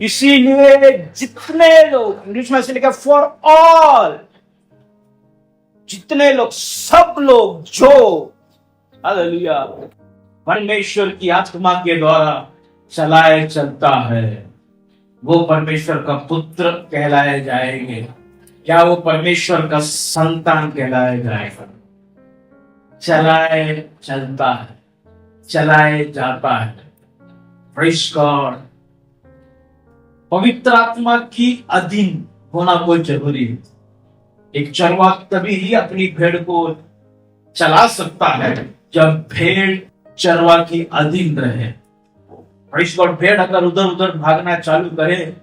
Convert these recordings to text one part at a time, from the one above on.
इसीलिए जितने लोग, इंग्लिश में से लिखा फॉर ऑल, जितने लोग, सब लोग जो हालेलुया परमेश्वर की आत्मा के द्वारा चलाए चलता है, वो परमेश्वर का पुत्र कहलाए जाएंगे, क्या वो परमेश्वर का संतान कहलाए जाएगा। चलाए चलता है, चलाए जाता है। Praise God. पवित्र आत्मा की अधीन होना बहुत जरूरी है। एक चरवाहा तभी ही अपनी भेड़ को चला सकता है जब भेड़ चरवाहा की अधीन रहे। Praise God. भेड़ अगर उधर उधर भागना चालू करे,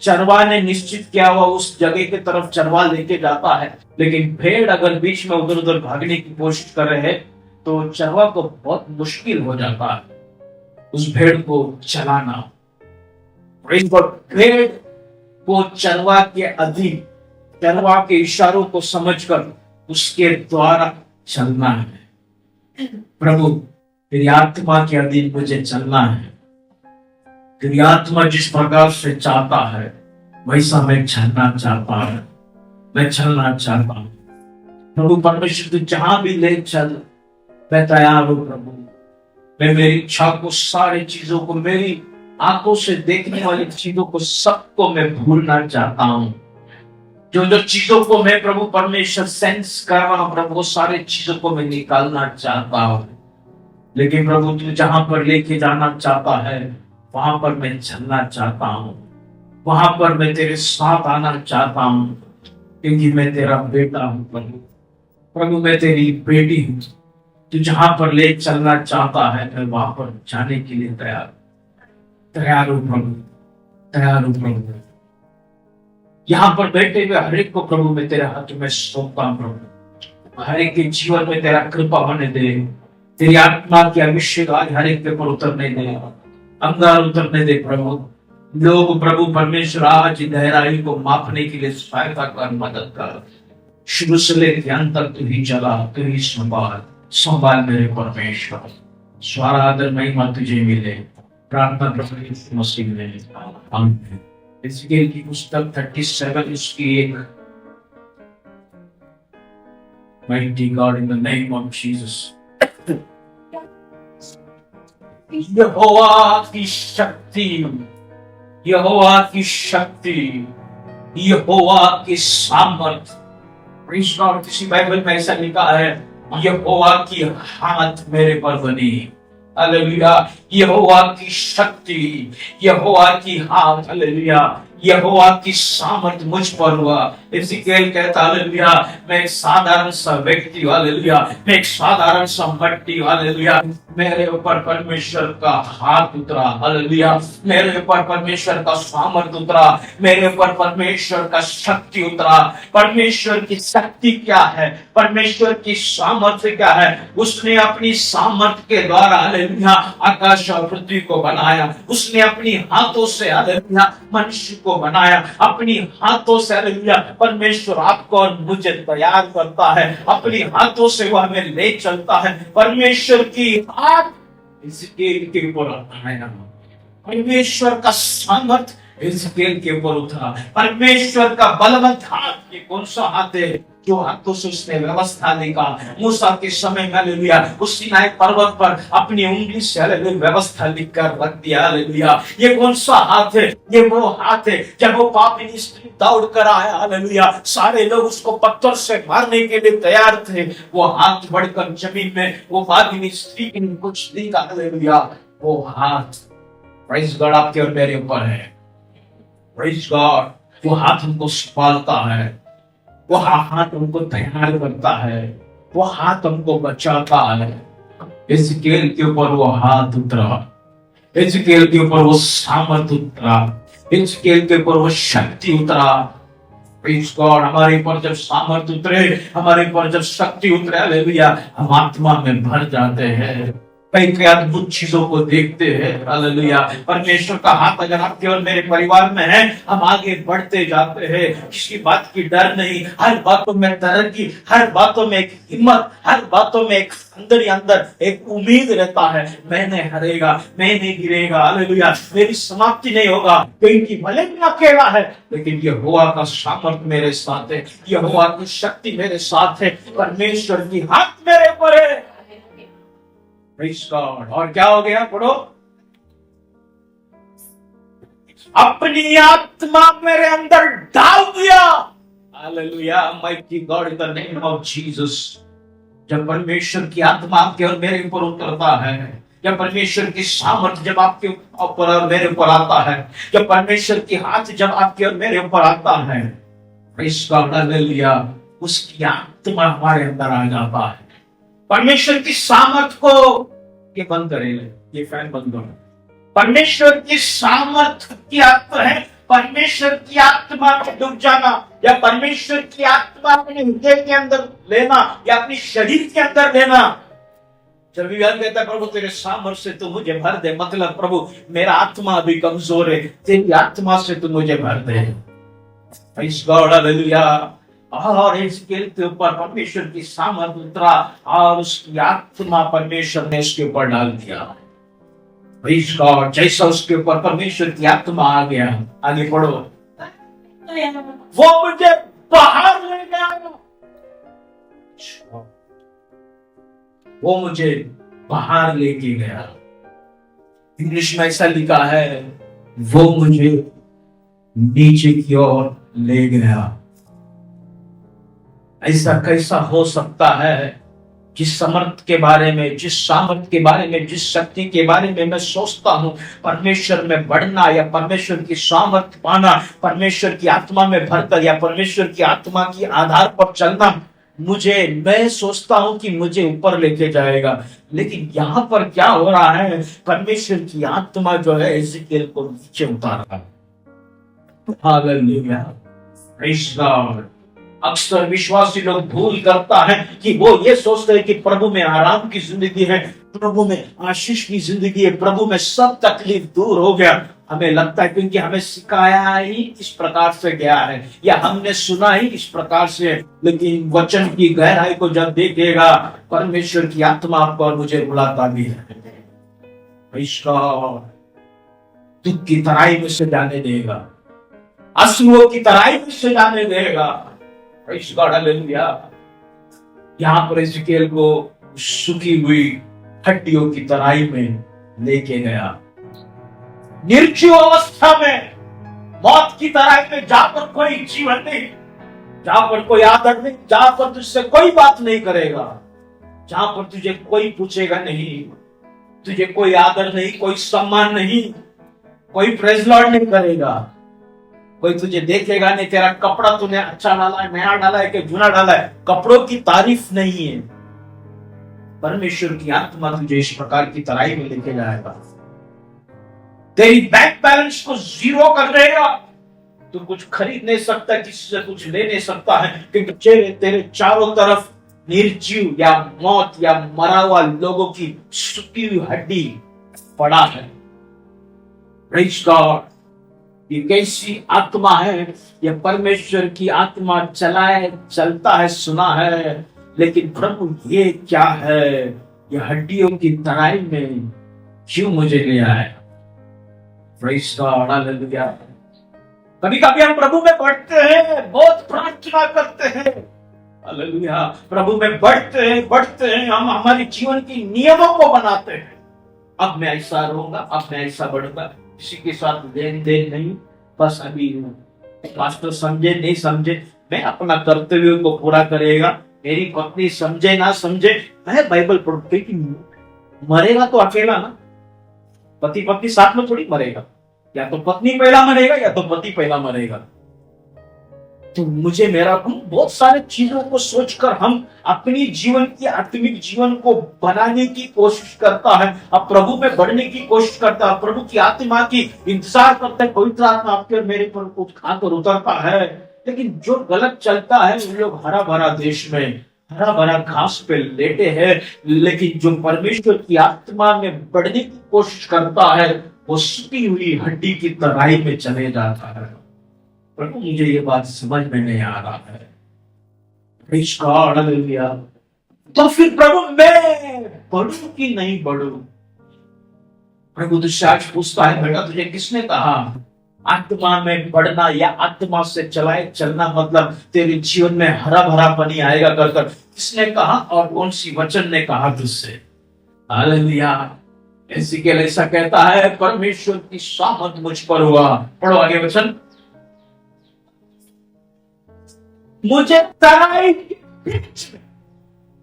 चरवाहा ने निश्चित किया हुआ उस जगह की तरफ चरवाहा लेके जाता है, लेकिन भेड़ अगर बीच में उधर उधर भागने की कोशिश कर रहे हैं तो चरवाहा को बहुत मुश्किल हो जाता है उस भेड़ को चलाना। भेड़ को चरवाहा के अधीन, चरवाहा के इशारों को समझकर उसके द्वारा चलना है। प्रभु तेरी आत्मा के अधीन मुझे चलना है। तेरी आत्मा जिस प्रकार से चाहता है वैसा मैं चलना चाहता हूं, मैं चलना चाहता हूं। प्रभु परमेश्वर तू जहां भी ले चल, मैं तैयार हूं प्रभु। मैं मेरी इच्छा को, सारी चीजों को, मेरी आंखों से देखने वाली चीजों को, सबको मैं भूलना चाहता हूं। जो जो चीजों को मैं प्रभु परमेश्वर सेंस कर रहा हूं प्रभु, वो सारी चीजों को मैं निकालना चाहता हूं। लेकिन प्रभु तू जहां पर लेके जाना चाहता है वहां पर मैं चलना चाहता हूं, वहां पर मैं तेरे साथ आना चाहता हूं, क्योंकि मैं तेरा बेटा हूं प्रभु। प्रभु मैं तेरी बेटी हूं। तू जहां पर ले चलना चाहता है मैं वहां पर जाने के लिए तैयार हूं प्रभु, तैयार हूं प्रभु। यहां पर बैठे हुए हर एक को प्रभु मैं तेरे हाथ में सौंपता हूं प्रभु। हर एक के जीवन में तेरा कृपा होने दे, तेरी आत्मा की अभिषेक आज हर एक के ऊपर उतरने दे, अंगार उतरने दे प्रभु। लोग प्रभु परमेश्वर आज गहराई को मापने के लिए सहायता कर, मदद कर। शुरू से लेकर अंत तक तू ही चला, तू ही संभाल मेरे परमेश्वर। सारा आदर महिमा तुझे मिले। प्रार्थना प्रभु यीशु मसीह में आमीन। हिजकिय्याह की पुस्तक 37 उसकी 1। Mighty God, in the name of Jesus. यहोवा की शक्ति, यहोवा की शक्ति, यहोवा की सामर्थ। Praise God. किसी बाइबल में ऐसा लिखा है, यहोवा की हाथ मेरे पर बनी। हालेलुया। यहोवा की शक्ति, यहोवा की हाथ, हालेलुया, यहोवा की सामर्थ मुझ पर हुआ। हिजकिय्याह कहता हालेलुया, मैं एक साधारण सा व्यक्ति, हालेलुया, मैं एक साधारण सा मट्टी, हालेलुया, मेरे ऊपर परमेश्वर का हाथ उतरा, हालेलुया, मेरे ऊपर परमेश्वर का सामर्थ उतरा, मेरे ऊपर परमेश्वर का शक्ति उतरा। परमेश्वर की शक्ति क्या है, परमेश्वर की सामर्थ्य क्या है? उसने अपनी सामर्थ्य के द्वारा हालेलुया आकाश और पृथ्वी को बनाया। उसने अपनी हाथों से हालेलुया मनुष्य को बनाया। अपनी हाथों से हालेलुया परमेश्वर आपको और मुझे तैयार करता है। अपनी हाथों से वह हमें ले चलता है। परमेश्वर की हाथ इसके ऊपर आया। परमेश्वर का सामर्थ हिजकिय्याह के ऊपर उतरा। परमेश्वर का बलवंत हाथ, ये कौन सा हाथ है? जो हाथों से उसने व्यवस्था निकाला मूसा के समय में, हालेलुया, उस सिनाई पर्वत पर अपनी उंगली से हालेलुया व्यवस्था लिखकर रख दिया। हालेलुया, ये कौन सा हाथ है? ये वो हाथ है जब वो पापिनी स्त्री दौड़ कर आया, हालेलुया, सारे लोग उसको पत्थर से मारने के लिए तैयार थे, वो हाथ बढ़कर जमीन में वो पापिनी स्त्री की कुछ दिखा। हालेलुया, वो हाथ, प्रेज़ गॉड, आपके और मेरे ऊपर है। प्रेज़ गॉड, वो हाथ हमको संभालता है, वो हाथ हमको तैयार करता है, वो हाथ हमको बचाता है। हिजकिय्याह के ऊपर वो हाथ उतरा, हिजकिय्याह के ऊपर वो सामर्थ उतरा, हिजकिय्याह के ऊपर वो शक्ति उतरा। प्रेज़ गॉड, हमारे ऊपर जब सामर्थ उतरे, हमारे ऊपर जब शक्ति उतरे, हालेलुया, हम आत्मा में भर जाते हैं, कई अद्भुत चीजों को देखते हैं। हालेलुया, परमेश्वर का हाथ अगर आपके और मेरे परिवार में है, हम आगे बढ़ते जाते हैं, किसी बात की डर नहीं, हर बातों में तरक्की, हर बातों में एक हिम्मत, हर बातों में एक अंदर ही अंदर एक उम्मीद रहता है, मैं नहीं हारेगा, मैं नहीं गिरेगा। हालेलुया, मेरी समाप्ति नहीं होगा, क्योंकि भले मैं अकेला है, लेकिन यहोवा का सामर्थ मेरे साथ है, यहोवा की शक्ति मेरे साथ है, परमेश्वर की हाथ मेरे ऊपर है। Praise God। और क्या हो गया? पढ़ो, अपनी आत्मा मेरे अंदर डाल दिया। Hallelujah, mighty God, in the name of Jesus. जब परमेश्वर की आत्मा आपके और मेरे ऊपर उतरता है, जब परमेश्वर की सामर्थ जब आपके ऊपर और मेरे ऊपर आता है, जब परमेश्वर की हाथ जब आपके और मेरे ऊपर आता है, प्रेज़ गॉड, हालेलुया, उसकी आत्मा हमारे अंदर आ जाता है। परमेश्वर की सामर्थ को, ये बंद करेंगे, ये फैन बंद करो। परमेश्वर की सामर्थ की आत्मा है, परमेश्वर की आत्मा में डूब जाना, या परमेश्वर की आत्मा अपने हृदय के अंदर लेना, या अपने शरीर के अंदर लेना। जब भी कहता है प्रभु तेरे सामर्थ से तू मुझे भर दे, मतलब प्रभु मेरा आत्मा अभी कमजोर है, तेरी आत्मा से तू मुझे भर दे। Praise God, hallelujah. और हिजकिय्याह के ऊपर परमेश्वर की सामर्थ उतरा और उसकी आत्मा परमेश्वर ने उसके ऊपर डाल दिया। प्रेज़ गॉड, जैसा उसके ऊपर परमेश्वर की आत्मा आ गया, आगे पढ़ो, वो मुझे बाहर ले गया, वो मुझे बाहर लेके गया। इंग्लिश में ऐसा लिखा है, वो मुझे नीचे की ओर ले गया। ऐसा कैसा हो सकता है? जिस समर्थ के बारे में, जिस सामर्थ के बारे में, जिस शक्ति के बारे में मैं सोचता हूँ, परमेश्वर में बढ़ना या परमेश्वर की सामर्थ पाना, परमेश्वर की आत्मा में भरकर या परमेश्वर की आत्मा के आधार पर चलना, मैं सोचता हूँ कि मुझे ऊपर लेके जाएगा, लेकिन यहाँ पर क्या हो रहा है? परमेश्वर की आत्मा जो है हिजकिय्याह को नीचे उतार रहा है। Hallelujah, praise God. अक्सर विश्वासी लोग भूल करता है कि वो ये सोचते हैं कि प्रभु में आराम की जिंदगी है, प्रभु में आशीष की जिंदगी है, प्रभु में सब तकलीफ दूर हो गया। हमें लगता है क्योंकि हमें सिखाया ही इस प्रकार से गया है, या हमने सुना ही इस प्रकार से, लेकिन वचन की गहराई को जब देखेगा, परमेश्वर की आत्मा आपको और मुझे बुलाता भी है, दुख की तराई में से जाने देगा, आंसुओं की तराई में से जाने देगा। Praise God, hallelujah. यहाँ पर हिजकिय्याह को सूखी हुई हड्डियों की तराई में लेके गया, निर्जीव अवस्था में, मौत की तराई में, जहां पर कोई जीवन नहीं, जहां पर कोई आदर नहीं, जहां पर तुझसे कोई बात नहीं करेगा, जहां पर तुझे कोई पूछेगा नहीं, तुझे कोई आदर नहीं, कोई सम्मान नहीं, कोई प्रेज़ लॉर्ड नहीं करेगा, कोई तुझे देखेगा नहीं, तेरा कपड़ा तूने अच्छा डाला है, नया डाला है कि बुरा डाला है, कपड़ों की तारीफ नहीं है। परमेश्वर की आत्मा तुझे इस प्रकार की तराई में लेके जाएगा, तेरी बैंक बैलेंस को जीरो कर देगा। तू कुछ खरीद नहीं सकता, किसी से कुछ ले नहीं सकता है, क्योंकि तेरे चारों तरफ निर्जीव या मौत या मरा हुआ लोगों की सूखी हुई हड्डी पड़ा है। प्रेज़ गॉड, ये कैसी आत्मा है? यह परमेश्वर की आत्मा चलता है, सुना है, लेकिन प्रभु ये क्या है? यह हड्डियों की तराई में क्यों मुझे ले आया? Praise God, hallelujah. कभी कभी हम प्रभु में बढ़ते हैं, बहुत प्रार्थना करते हैं, हालेलुया, प्रभु में बढ़ते हैं, हम हमारे जीवन की नियमों को बनाते हैं। अब मैं ऐसा रहूंगा, अब मैं ऐसा बढ़ूंगा, किसी के साथ लेन देन नहीं, बस अभी पास्टर समझे नहीं समझे, मैं अपना कर्तव्य को पूरा करेगा, मेरी पत्नी समझे ना समझे, मैं बाइबल पढ़ते कि मरेगा तो अकेला ना, पति पत्नी साथ में थोड़ी मरेगा, या तो पत्नी पहला मरेगा या तो पति पहला मरेगा। तो मुझे मेरा बहुत सारे चीजों को सोचकर हम अपनी जीवन की आत्मिक जीवन को बनाने की कोशिश करता है, अब प्रभु में बढ़ने की कोशिश करता है, प्रभु की आत्मा की इंतजार करता है, पवित्र आत्मा आपके और मेरे पर कुछ खाकर उतरता है। लेकिन जो गलत चलता है उन लोग हरा भरा देश में हरा भरा घास पे लेटे हैं, लेकिन जो परमेश्वर की आत्मा में बढ़ने की कोशिश करता है वो सूखी हुई हड्डी की तराई में चले जाता है। प्रभु मुझे ये बात समझ में नहीं आ रहा है। Praise God, hallelujah। तो फिर प्रभु मैं बढ़ू कि नहीं बढ़ू? प्रभु तुझसे आज पूछता है, बेटा तुझे किसने कहा आत्मा में बढ़ना या आत्मा से चलना मतलब तेरे जीवन में हरा भरा पानी आएगा कर किसने कहा और कौन सी वचन ने कहा तुझसे? हालेलुया। एजिकियल ऐसा कहता है, परमेश्वर की सामर्थ मुझ पर हुआ। पढ़ो आगे वचन। मुझे तराई के बीच में,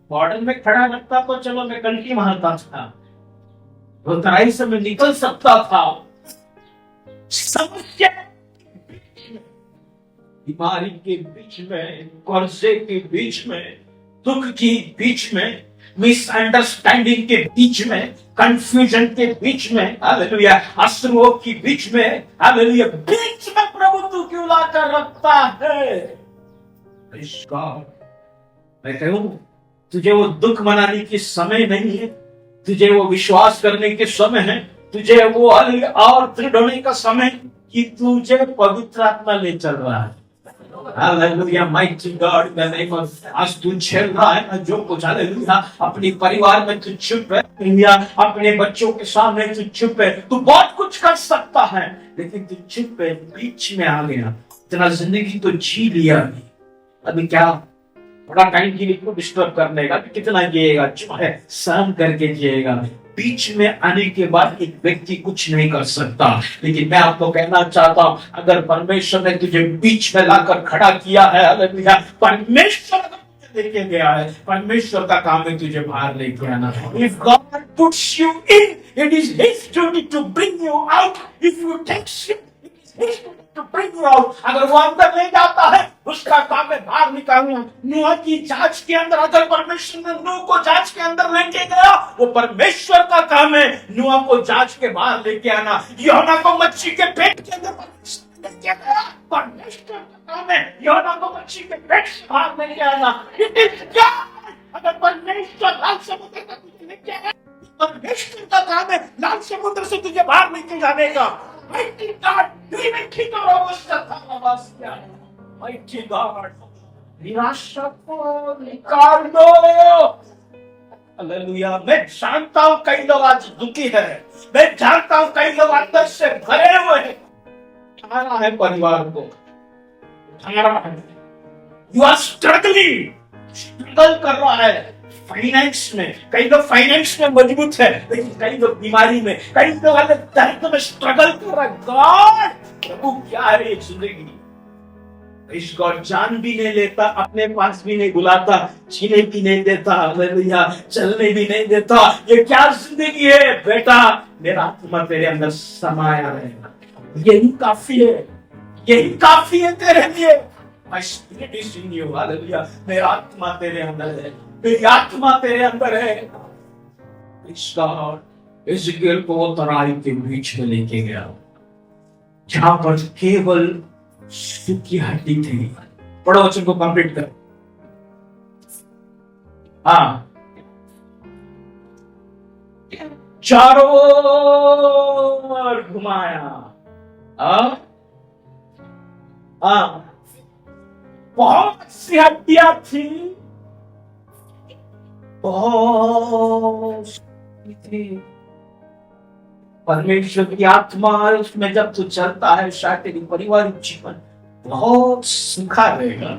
बॉर्डर में खड़ा रखता तो चलो मैं कंठी मारता था, वो तराई से मैं निकल सकता था। समस्या के बीच में, बीमारी के बीच में, कर्जे के बीच में, दुख के बीच में, मिसअंडरस्टैंडिंग के बीच में, कंफ्यूजन के बीच में, हालेलुया, अश्रुओं के बीच में, हालेलुया, बीच में प्रभु तू क्यों लाकर रखता है? मैं कहूं तुझे वो दुख मनाने की समय नहीं है, तुझे वो विश्वास करने के समय है, तुझे वो और दृढ़ होने का समय कि तुझे पवित्र आत्मा ले चल रहा है। Hallelujah, mighty God in the name of, आज तू झेल रहा है ना जो कुछ, हालेलुया, अपने परिवार में तू चुप है, हालेलुया, अपने बच्चों के सामने तू चुप है, तू बहुत कुछ कर सकता है लेकिन तू चुप है, बीच में आ गया, इतना जिंदगी तो जी लिया, अभी क्या बड़ा टाइम के लिए क्यों डिस्टर्ब करने का, कितना जिएगा, जो है सहन करके जिएगा। बीच में आने के बाद एक व्यक्ति कुछ नहीं कर सकता, लेकिन मैं आपको कहना चाहता हूं, अगर परमेश्वर ने तुझे बीच में लाकर खड़ा किया है, हालेलुया, परमेश्वर तुझे लेके गया है, परमेश्वर का काम है तुझे बाहर लेके आना। If God puts you in, it is His duty to bring you out. If you take him, it is His duty to bring you out। अगर वो अंदर ले जाता है उसका काम है बाहर निकालना। नूह की जांच के अंदर अगर परमेश्वर ने नूह को जांच के अंदर लेके गया, वो परमेश्वर का काम है नूह को जांच के बाहर लेके आना। यूहन्ना को मच्छी के पेट के अंदर परमेश्वर लेके गया, परमेश्वर का काम है यूहन्ना को मच्छी के पेट से बाहर लेके आना। It is God. अगर परमेश्वर लाल समुद्र का तुझे लेके आया, परमेश्वर का काम है लाल समुद्र से तुझे बाहर लेके जाने का। Mighty God, Mighty God, निराशा को निकाल दो। हालेलुया। मैं जानता हूं कई लोग आज दुखी है, मैं जानता हूं कई लोग अंदर से भरे हुए हैं, उठाना है परिवार को, उठाना है। यू आर स्ट्रगलिंग, स्ट्रगल कर रहा है फाइनेंस में, कई लोग फाइनेंस में मजबूत है लेकिन कई लोग बीमारी में, कई लोग दर्द में स्ट्रगल कर रहा है। गॉड, प्रभु क्या है ये जिंदगी? इसको जान भी नहीं लेता, अपने पास भी नहीं बुलाता, जीने भी नहीं देता, हालेलुया, चलने भी नहीं देता। ये क्या जिंदगी है बेटा? मेरा आत्मा तेरे अंदर समाया है, यही काफी है, यही काफी है तेरे लिए। My spirit is in you, hallelujah, मेरा आत्मा तेरे अंदर है, मेरी आत्मा तेरे अंदर है। एजिकियल को वो तराई के बीच में लेके गया जहां पर केवल सूखी हड्डी थी। पढ़ो वचन को कंप्लीट कर। हाँ, चारों ओर घुमाया। बहुत सी हड्डियां थी, बहुत थी, परमेश्वर की आत्मा उसमें जब तू चलता है, शायद तेरी पारिवारिक जीवन बहुत सुखा रहेगा,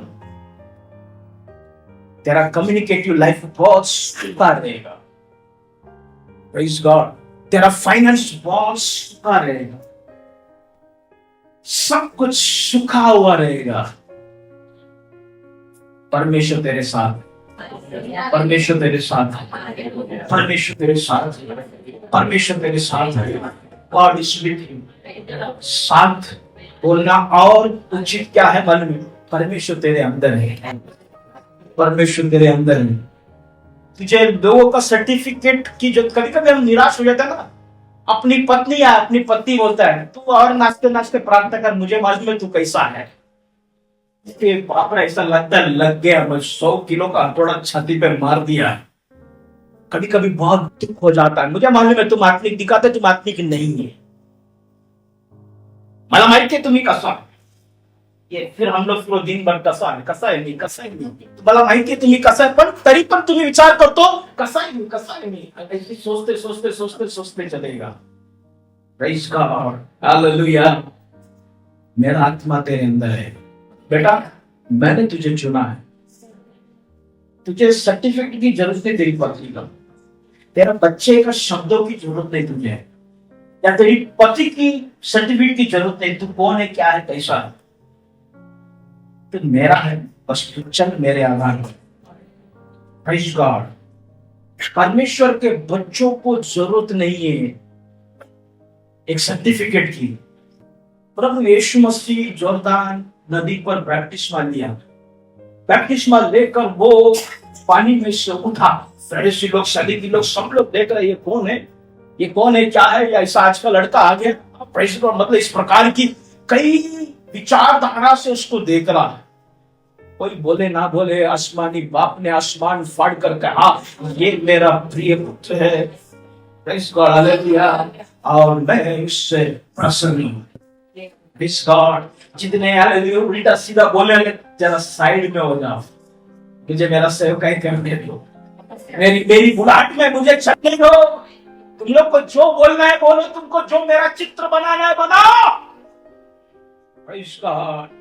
तेरा कम्युनिकेटिव लाइफ बहुत सुखा रहेगा। Praise God. तेरा फाइनेंस बहुत सुखा रहेगा, सब कुछ सुखा हुआ रहेगा। परमेश्वर तेरे साथ, परमेश्वर तेरे साथ, परमेश्वर तेरे साथ, परमेश्वर तेरे साथ है। God is with you. साथ बोलना और उचित क्या है मन में, परमेश्वर तेरे अंदर है, परमेश्वर तेरे अंदर है। तुझे लोगों का सर्टिफिकेट की जो कभी कभी हम निराश हो जाते हैं ना, अपनी पत्नी या अपनी पति बोलता है तू और नाचते नाचते प्रार्थना कर, मुझे मालूम है तू कैसा है। बाप रे, ऐसा लगता है लग गया, मैं 100 किलो का हथौड़ा छाती पे मार दिया। कभी कभी बहुत दुख हो जाता है, मुझे मालूम है तुम आत्मिक दिखाते, तुम आत्मिक नहीं है, मला माहिती है तुम्ही कसा है। ये फिर हम लोग पूरा दिन भर कसा है नहीं, कसा है नहीं, मला माहिती है तुम्ही कसा है, पण तरी पण तुम्ही विचार करतो कसा है नहीं, कसा है नहीं, ऐसे सोचते सोचते सोचते सोचते चलेगा। Praise God, hallelujah. मेरा आत्मा तेरे अंदर है बेटा, मैंने तुझे चुना है, तुझे सर्टिफिकेट की जरूरत नहीं, तेरी पत्नी का, तेरा बच्चे का शब्दों की जरूरत नहीं तुझे, या तेरी पति की सर्टिफिकेट की जरूरत नहीं। तू कौन है, क्या है, कैसा है, तो मेरा है, बस तू चल मेरे आधार पर। Praise God. परमेश्वर के बच्चों को जरूरत नहीं है एक सर्टिफिकेट की। प्रभु यीशु मसीह जोर्दान नदी पर बैप्टिस्मा लिया, बैप्टिस्मा लेकर वो पानी में से उठा। फरीसी लोग, सदूकी लोग, सब लोग देख रहे ये कौन है, ये कौन है, क्या है, या ऐसा आज का लड़का आ गया। Praise God. मतलब इस प्रकार की कई विचारधारा से उसको देख रहा है। कोई बोले ना बोले, आसमानी बाप ने आसमान फाड़ कर कहा ये मेरा प्रिय पुत्र है, प्रेज़ गॉड, हालेलुया, और मैं उससे प्रसन्न हूं। Praise God. जितने हालेलुया उल्टा सीधा बोले जरा साइड में हो जाओ, मुझे मेरा सेवकाई करने दो, मेरी बुलाहट में मुझे चलने दो। तुम लोग को जो बोलना है बोलो, तुमको जो मेरा चित्र बनाना है बनाओ। Praise God.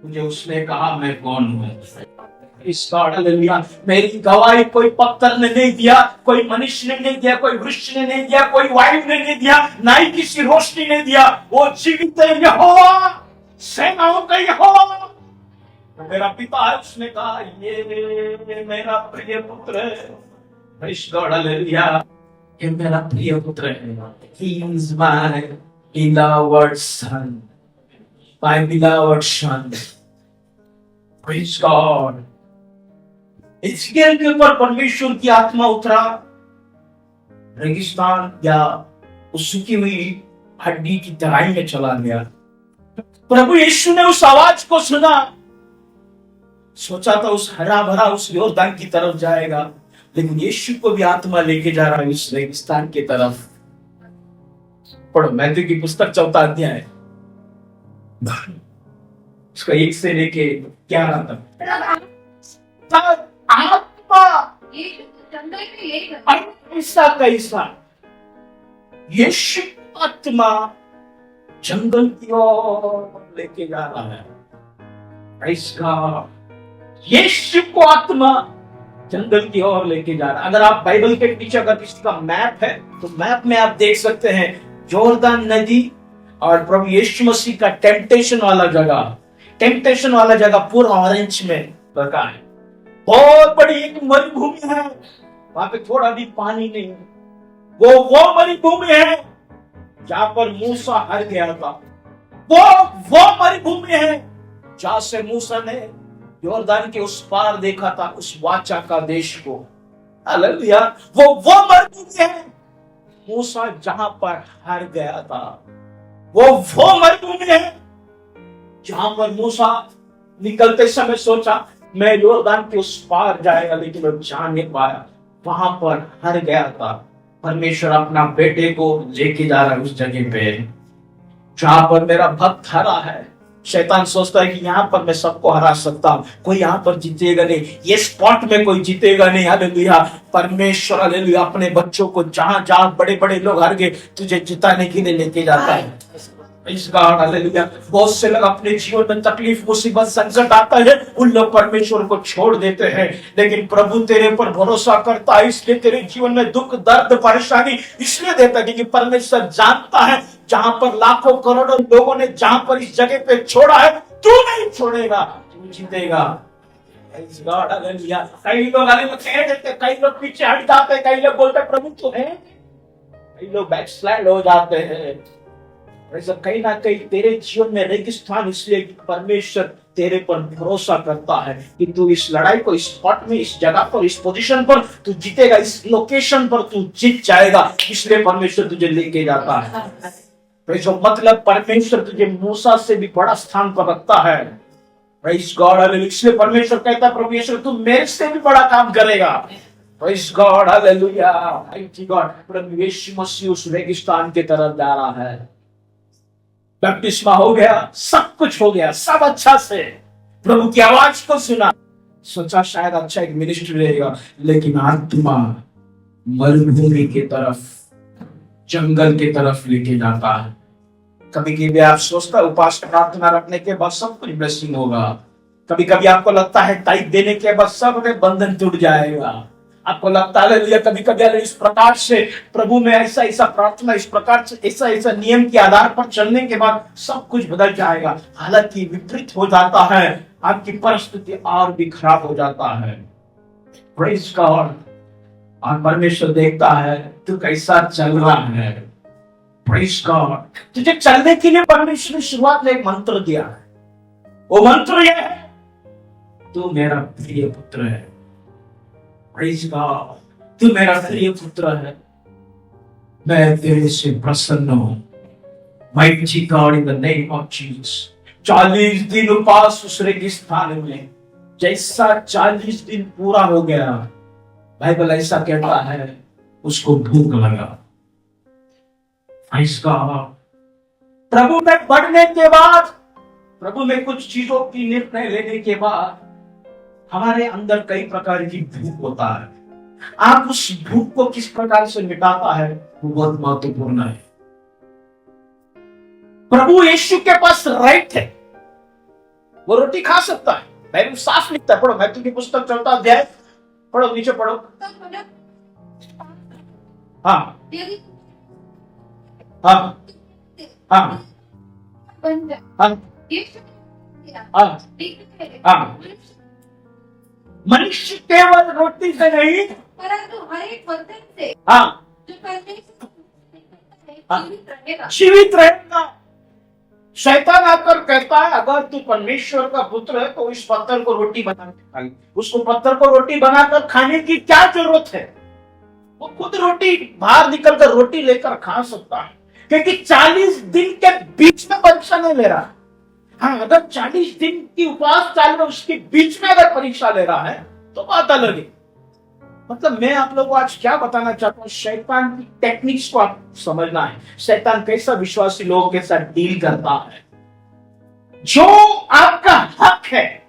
मुझे उसने कहा मैं कौन हूं। Praise God, hallelujah. मेरी गवाही कोई पत्थर ने नहीं दिया, कोई मनुष्य ने नहीं दिया, कोई वृक्ष ने नहीं दिया, कोई वायु ने नहीं दिया, ना ही किसी रोशनी ने दिया, वो जीवित है यहोवा, सेनाओं का यहोवा, मेरा पिता है। उसने कहा ये मेरा प्रिय पुत्र है। Praise God, hallelujah. ये मेरा प्रिय पुत्र है। He is my beloved son, my beloved son. Praise God. हिजकिय्याह के ऊपर परमेश्वर की आत्मा उतरा, रेगिस्तान या उस सूखी हुई हड्डी की तराई में चला गया। प्रभु यीशु ने उस आवाज को सुना, सोचा था उस हरा भरा उस योर्दान की तरफ जाएगा, लेकिन यीशु को भी आत्मा लेके जा रहा है उस रेगिस्तान की तरफ। पढ़ो मैथ्यू की पुस्तक 4 अध्याय, उसका 1 से लेके 11 तक। आत्मा ऐसा कैसा, यीशु आत्मा जंगल की ओर लेके जा रहा है। Praise God. यीशु को आत्मा जंगल की ओर लेके जा रहा है। अगर आप बाइबल के पीछे अगर किसी का मैप है तो मैप में आप देख सकते हैं जोर्दान नदी और प्रभु यीशु मसीह का टेम्पटेशन वाला जगह पूरा ऑरेंज में लगा है। बहुत बड़ी एक मरुभूमि है, वहां पे थोड़ा भी पानी नहीं। वो मरुभूमि है जहां पर मूसा हार गया था। वो मरुभूमि है जहां से मूसा ने योर्दान के उस पार देखा था, उस वाचा का देश को। हालेलुया। वो मरुभूमि है मूसा जहां पर हार गया था। वो मरुभूमि है जहां पर मूसा निकलते समय सोचा मैं योर्दान के उस पार जाएगा, लेकिन वो जा नहीं पाया, वहां पर हार गया था। परमेश्वर अपना बेटे को लेके जा रहा है उस जगह पे जहां पर मेरा भक्त हरा है, शैतान सोचता है कि यहाँ पर मैं सबको हरा सकता हूँ, कोई यहाँ पर जीतेगा नहीं, ये स्पॉट में कोई जीतेगा नहीं। हालेलुया। परमेश्वर हालेलुया अपने बच्चों को जहां जहां बड़े बड़े लोग हार गए, तुझे जिताने के लिए लेके जाता है। इस गॉड हालेलुया। बहुत से लोग अपने जीवन में तकलीफ मुसीबत संकट आता है, उन लोग परमेश्वर को छोड़ देते हैं, लेकिन प्रभु तेरे पर भरोसा करता है, इसलिए तेरे जीवन में दुख दर्द परेशानी इसलिए देता है क्योंकि परमेश्वर जानता है जहां पर लाखों करोड़ों लोगों ने जहां पर इस जगह पे छोड़ा है, तू नहीं छोड़ेगा, तू जीतेगा। कई लोग आगे कह देते, कई लोग पीछे हट जाते, कई लोग बोलते प्रभु तो है, कई लोग बैकस्लाइड हो जाते हैं। ऐसा कहीं ना कहीं तेरे जीवन में रेगिस्तान इसलिए परमेश्वर तेरे पर भरोसा करता है कि तू इस लड़ाई को, इस स्पॉट में, इस जगह पर, इस पोजीशन पर तू जीतेगा, इस लोकेशन पर तू जीत जाएगा, इसलिए परमेश्वर तुझे लेके जाता है। तो जो मतलब परमेश्वर तुझे मूसा से भी बड़ा स्थान पर रखता है। Praise God hallelujah. इसलिए परमेश्वर कहता है परमेश्वर तू मेरे से भी बड़ा काम करेगा। Praise God hallelujah. Thank you God. प्रभु यीशु मसीह उस रेगिस्तान की तरफ जा रहा है। बपतिस्मा हो गया, सब कुछ हो गया, सब अच्छा से प्रभु की आवाज को सुना, सोचा शायद अच्छा एक मिनिस्ट्री रहेगा, लेकिन आत्मा मरुभूमि की तरफ, जंगल की तरफ लेके जाता है। कभी कभी आप सोचता उपास प्रार्थना रखने के बाद सब कुछ ब्लेसिंग होगा, कभी कभी आपको लगता है टाइप देने के बाद सब में बंधन टूट जाएगा, आपको लगता है कभी कभी इस प्रकार से प्रभु में ऐसा ऐसा प्रार्थना, इस प्रकार से ऐसा ऐसा नियम के आधार पर चलने के बाद सब कुछ बदल जाएगा। हालांकि विपरीत हो जाता है, आपकी परिस्थिति और भी खराब हो जाता है। Praise God. और परमेश्वर देखता है तू कैसा चल रहा है। Praise God. तुझे चलने के लिए परमेश्वर ने शुरुआत में एक मंत्र दिया है, वो मंत्र यह है, तू मेरा प्रिय पुत्र है। Praise God. तू मेरा प्रिय पुत्र है, मैं तेरे से प्रसन्न हूं। Mighty God in the name of Jesus. 40 दिन उपास उस रेगिस्तान में, जैसा 40 दिन पूरा हो गया, बाइबल ऐसा कहता है उसको भूख लगा। Praise God. प्रभु में बढ़ने के बाद, प्रभु में कुछ चीजों की निर्णय लेने के बाद हमारे अंदर कई प्रकार की भूख होता है। आप उस भूख को किस प्रकार से मिटाता है वो बहुत महत्वपूर्ण है। प्रभु यीशु के पास राइट है, वो रोटी खा सकता है। बाइबल साफ लिखता है, पढ़ो, मैथ्यू की पुस्तक 4 अध्याय पढ़ो, नीचे पढ़ो। हाँ हाँ हाँ हाँ हाँ। मनुष्य केवल रोटी से नहीं परंतु हर एक वचन से हाँ जो परमेश्वर जीवित रहेगा। शैतान आकर कहता है अगर तू परमेश्वर का पुत्र है तो इस पत्थर को रोटी बना के खा। उसको पत्थर को रोटी बनाकर खाने की क्या जरूरत है? वो खुद रोटी बाहर निकलकर रोटी लेकर खा सकता है, क्योंकि 40 दिन के बीच में परीक्षा नहीं ले रहा। हाँ, अगर 40 दिन की उपवास चाल रहा उसके बीच में अगर परीक्षा ले रहा है तो बात अलग है। मतलब मैं आप लोगों को आज क्या बताना चाहता हूँ, शैतान की टेक्निक्स को आप समझना है। शैतान कैसा विश्वासी लोगों के साथ डील करता है। जो आपका हक है,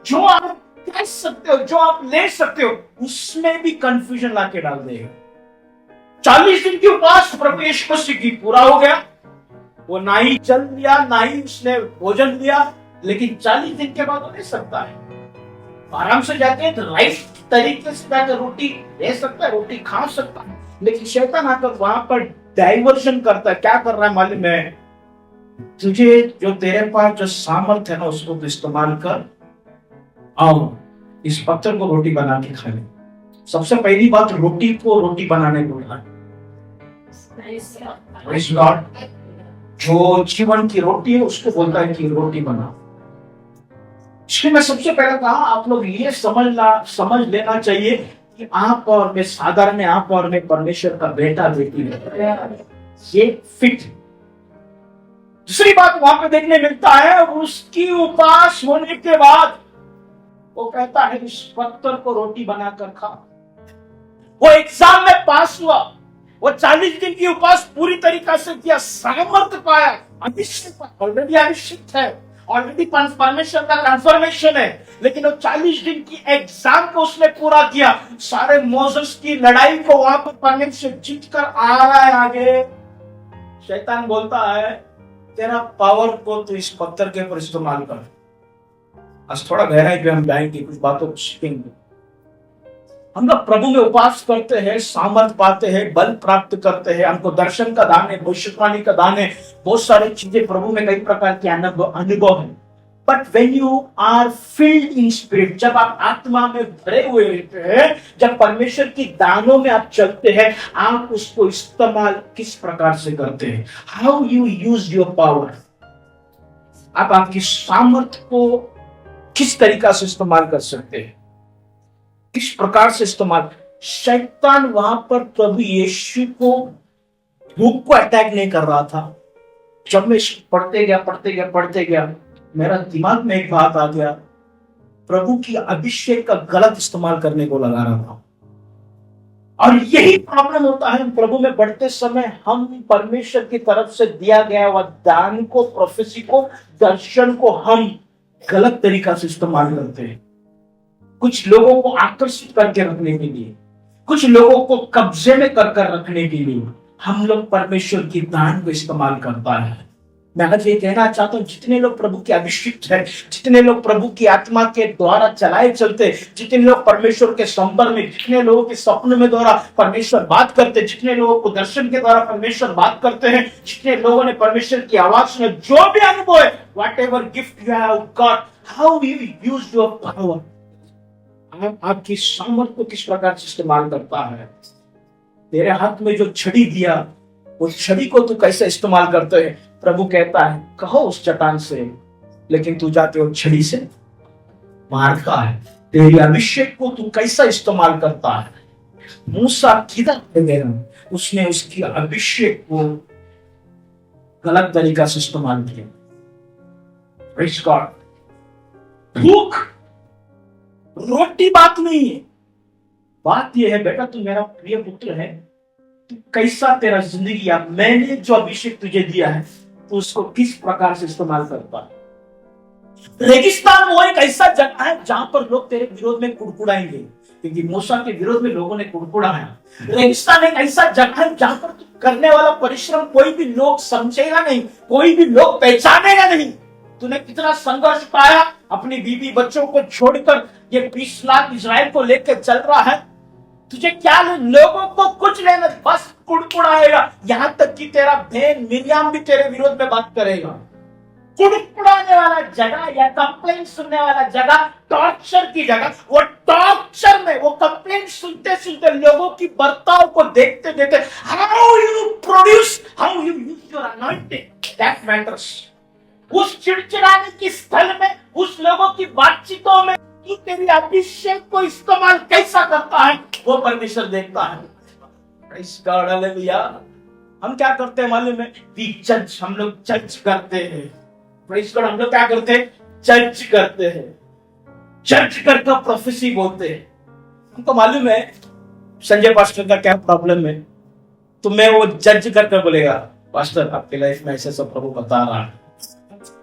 जो आप कह सकते हो, जो आप ले सकते हो, उसमें भी कंफ्यूजन लाके डाल देगा। 40 दिन की उपवास प्रभु यीशु मसीह की पूरा हो गया, वो ना ही चल लिया ना ही उसने भोजन लिया, लेकिन 40 दिन के बाद वो ले सकता है, आराम से जाके राइट तरीके से जाकर रोटी ले सकता है, रोटी खा सकता है। लेकिन शैतान आकर वहां पर डाइवर्जन करता है। क्या कर रहा है मालूम है? तुझे जो तेरे पास जो सामर्थ्य है ना उसको तो इस्तेमाल कर, आओ इस पत्थर को रोटी बना के खा ले। सबसे पहली बात, रोटी को रोटी बनाने को बोला। Praise God. जो जीवन की रोटी है उसको बोलता है कि रोटी बना। इसलिए मैं सबसे पहले कहा आप लोग ये समझ लेना चाहिए कि आप और मैं साधारण, आप और मैं परमेश्वर का बेटा बेटी है, ये फिट। दूसरी बात वहां पे देखने मिलता है, उसकी उपवास होने के बाद वो कहता है इस पत्थर को रोटी बनाकर खा। वो एग्जाम में पास हुआ, वो 40 दिन की उपवास पूरी तरीका से किया, सामर्थ्य पाया, अनिश्चित ऑलरेडी अनिश्चित है, ऑलरेडी परमेश्वर का कंफर्मेशन है, लेकिन वो 40 दिन की एग्जाम को उसने पूरा किया। सारे मोसेस की लड़ाई को वहां पर परमेश्वर जीत कर आ रहा है आगे। शैतान बोलता है तेरा पावर को तू इस पत्थर के ऊपर इस्तेमाल कर। आज थोड़ा गहराई पे हम जाएंगे, कुछ बातों को सीखेंगे। हम लोग प्रभु में उपवास करते हैं, सामर्थ पाते हैं, बल प्राप्त करते हैं, हमको दर्शन का दान है, भविष्यवाणी का दान है, बहुत सारी चीजें प्रभु में कई प्रकार के अनुभव है। But when you are filled in spirit, जब आप आत्मा में भरे हुए रहते हैं, जब परमेश्वर की दानों में आप चलते हैं, आप उसको इस्तेमाल किस प्रकार से करते हैं? How you use your power. आप आपकी सामर्थ को किस तरीका से इस्तेमाल कर सकते हैं, किस प्रकार से इस्तेमाल। शैतान वहां पर प्रभु यीशु को भूख को अटैक नहीं कर रहा था। जब मैं पढ़ते गया मेरा दिमाग में एक बात आ गया, प्रभु की अभिषेक का गलत इस्तेमाल करने को लगा रहा था। और यही प्रॉब्लम होता है प्रभु में बढ़ते समय, हम परमेश्वर की तरफ से दिया गया वह दान को, प्रोफेसी को, दर्शन को हम गलत तरीका से इस्तेमाल करते हैं। कुछ लोगों को आकर्षित करके रखने के लिए, कुछ लोगों को कब्जे में कर रखने के लिए हम लोग परमेश्वर की दान को इस्तेमाल करता है। मैं आज ये कहना चाहता हूँ, जितने लोग प्रभु के अभिषिक्त है, जितने लोग प्रभु की आत्मा के द्वारा चलाए चलते, जितने लोग परमेश्वर के संपर्क में, जितने लोगों के सपने में द्वारा परमेश्वर बात करते, जितने लोगों को दर्शन के द्वारा परमेश्वर बात करते हैं, जितने लोगों ने परमेश्वर की आवाज सुने, जो भी अनुभव है, whatever gift you have got, how you use your power, आपकी सामर्थ को किस प्रकार से इस्तेमाल करता है। तेरे हाथ में जो छड़ी दिया, उस छड़ी को तू कैसे इस्तेमाल करते है? प्रभु कहता है कहो उस चट्टान से, लेकिन तू जाके उस छड़ी से मारता है। तेरी अभिषेक को तू कैसा इस्तेमाल करता है? मूसा किधर गया? उसने उसकी अभिषेक को गलत तरीका से इस्तेमाल किया। Praise God. भूख रोटी बात नहीं है, बात यह है बेटा तू मेरा प्रिय पुत्र है, तू कैसा तेरा जिंदगी है, मैंने जो अभिषेक तुझे दिया है तो उसको किस प्रकार से इस्तेमाल करता है। रेगिस्तान वो एक ऐसा जगह है जहां पर लोग तेरे विरोध में कुड़कुड़ाएंगे, क्योंकि मूसा के विरोध में लोगों ने कुड़कुड़ाया। रेगिस्तान एक ऐसा जगह है जहां पर करने वाला परिश्रम कोई भी लोग समझेगा नहीं, कोई भी लोग पहचानेगा नहीं। तूने कितना संघर्ष पाया, अपनी बीवी बच्चों को छोड़कर ये 20 लाख इजराइल को लेकर चल रहा है। तुझे क्या लोगों को कुछ लेना, बस कुड़कुड़ाएगा। यहां तक कि तेरा बहन मिरियाम भी तेरे विरोध में बात करेगा। कुड़कुड़ाने वाला जगह या कंप्लेंट सुनने वाला जगह, टॉर्चर की जगह, वो टॉर्चर में वो कंप्लेंट सुनते सुनते, लोगों की बर्ताव को देखते देखते, how you produce, how you use your anointing, that matters. उस चिड़चिड़ाने की स्थल में, उस लोगों की बातचीतों में तू तेरी अभिषेक को इस्तेमाल कैसा करता है, वो परमेश्वर देखता है। Praise God, hallelujah. हम क्या करते हैं मालूम है? जज, हम लोग जज करते हैं। प्रेज़ गॉड, हम लोग क्या करते हैं? जज करते हैं। जज करके प्रोफेसी बोलते हैं। हमको मालूम है संजय पास्टर का क्या प्रॉब्लम है, तो मैं वो जज करके बोलेगा पास्टर आपके लाइफ में ऐसे सब प्रभु बता रहा है।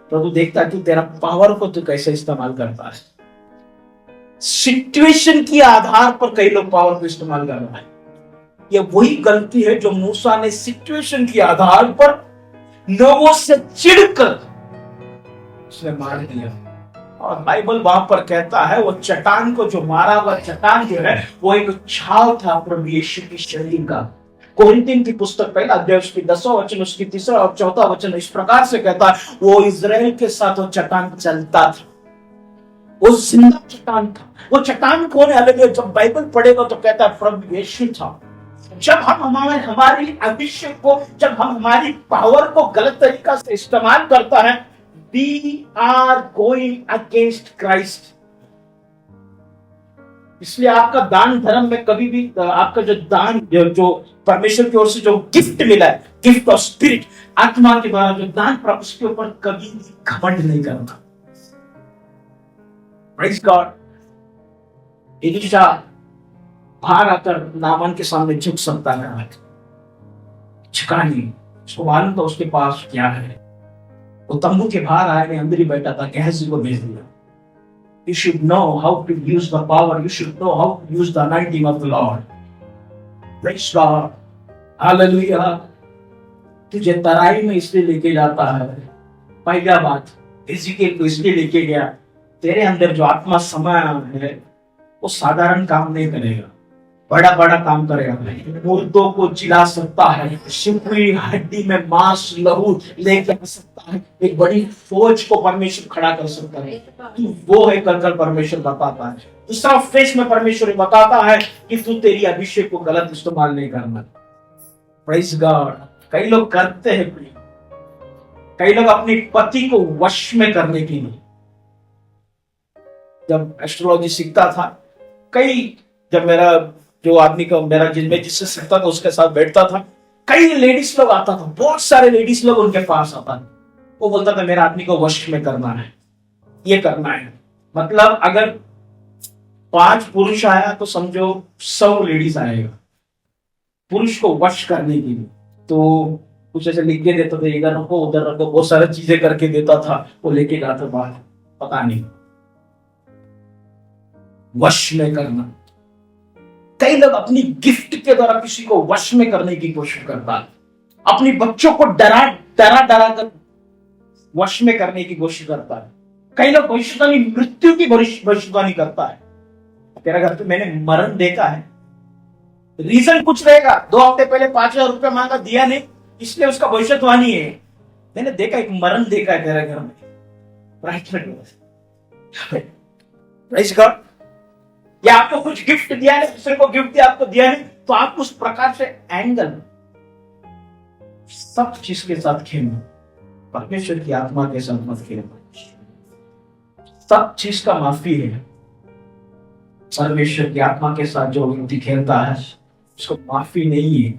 प्रभु देखता है कि तेरा पावर को तू कैसे इस्तेमाल करता है। सिचुएशन के आधार पर कई लोग पावर को इस्तेमाल कर रहे हैं। ये वही गलती है जो मूसा ने सिचुएशन के आधार पर लोगों से चिढ़कर उसने मार दिया। और बाइबल वहां पर कहता है वो चट्टान को जो मारा हुआ चट्टान जो है वो एक छाल था प्रभु यीशु की शरीर का। कोरिन्थियों की पुस्तक पहला अध्याय उसकी 10वां वचन, उसकी 3रा और 4था वचन इस प्रकार से कहता है, वो इजराइल के साथ वो चट्टान चलता था, वो जिंदा चट्टान था। वो चट्टान कौन है? अलग है। जब बाइबल पढ़ेगा तो कहता है प्रभु यीशु था। जब हम हमारी अभिषेक को, जब हम हमारी पावर को गलत तरीका से इस्तेमाल करता है, we are going against Christ। इसलिए आपका दान धर्म में कभी भी आपका जो दान जो परमेश्वर की ओर से जो गिफ्ट मिला है, गिफ्ट ऑफ स्पिरिट, आत्मा के द्वारा जो दान प्राप्त, उसके ऊपर कभी भी घमंड नहीं करना। Praise God. एलीशा भाग आकर नामान के सामने झुक सकता है, झुका नहीं। उसको मालूम था उसके पास क्या है। वो तंबू के बाहर आए, मैं अंदर ही बैठा था, गहजी को भेज दिया। You should know how to use the power. You should know how to use the anointing of the Lord. Praise God. Hallelujah. तुझे तराई में इसलिए लेके जाता है। पहला बात, इज़राइल को इसलिए लेके गया, तेरे अंदर जो आत्मा समाया है वो साधारण काम नहीं करेगा, बड़ा बड़ा काम करेगा। मुर्दों को जिला सकता है, सिकुड़ी हड्डी में मांस लहू लेके आ सकता है, एक बड़ी फौज को परमेश्वर खड़ा कर सकता है। तू वो है, कल परमेश्वर बताता है। दूसरा फेस में परमेश्वर बताता है कि तू तेरी अभिषेक को गलत इस्तेमाल नहीं करना। Praise God. कई लोग करते हैं, कई लोग अपने पति को वश में करने के लिए, जब एस्ट्रोलॉजी सीखता था, जब मेरा जो आदमी का मेरा जिससे सीखता था उसके साथ बैठता था, कई लेडीज लोग आता था, बहुत सारे लेडीज लोग उनके पास आता था। वो बोलता था मेरा आदमी को वश में करना है, ये करना है। मतलब अगर 5 पुरुष आया तो समझो 100 लेडीज आएगा पुरुष को वश करने के लिए। तो कुछ ऐसे लिख के देता था, इधर रखो उधर रखो, बहुत सारी चीजें करके देता था, वो लेके जाता बाहर, पता नहीं वश में करना। कई लोग अपनी गिफ्ट के द्वारा किसी को वश में करने की कोशिश करता है, अपनी बच्चों को डरा कर वश में करने की कोशिश करता है। कई लोग भविष्यवाणी, मृत्यु की भविष्यवाणी करता है। तेरा घर पे मैंने मरण देखा है, रीजन कुछ रहेगा, 2 हफ्ते पहले 5,000 रुपया मांगा, दिया नहीं, इसलिए उसका भविष्यवाणी है। मैंने देखा, एक मरण देखा है तेरे घर में। Praise God. या आपको कुछ गिफ्ट दिया है, दूसरे को गिफ्ट दिया, आपको दिया नहीं, तो आप उस प्रकार से एंगल सब चीज के साथ खेलना, परमेश्वर की आत्मा के साथ मत खेलना। सब चीज का माफी है। परमेश्वर की आत्मा के साथ जो व्यक्ति खेलता है उसको माफी नहीं है।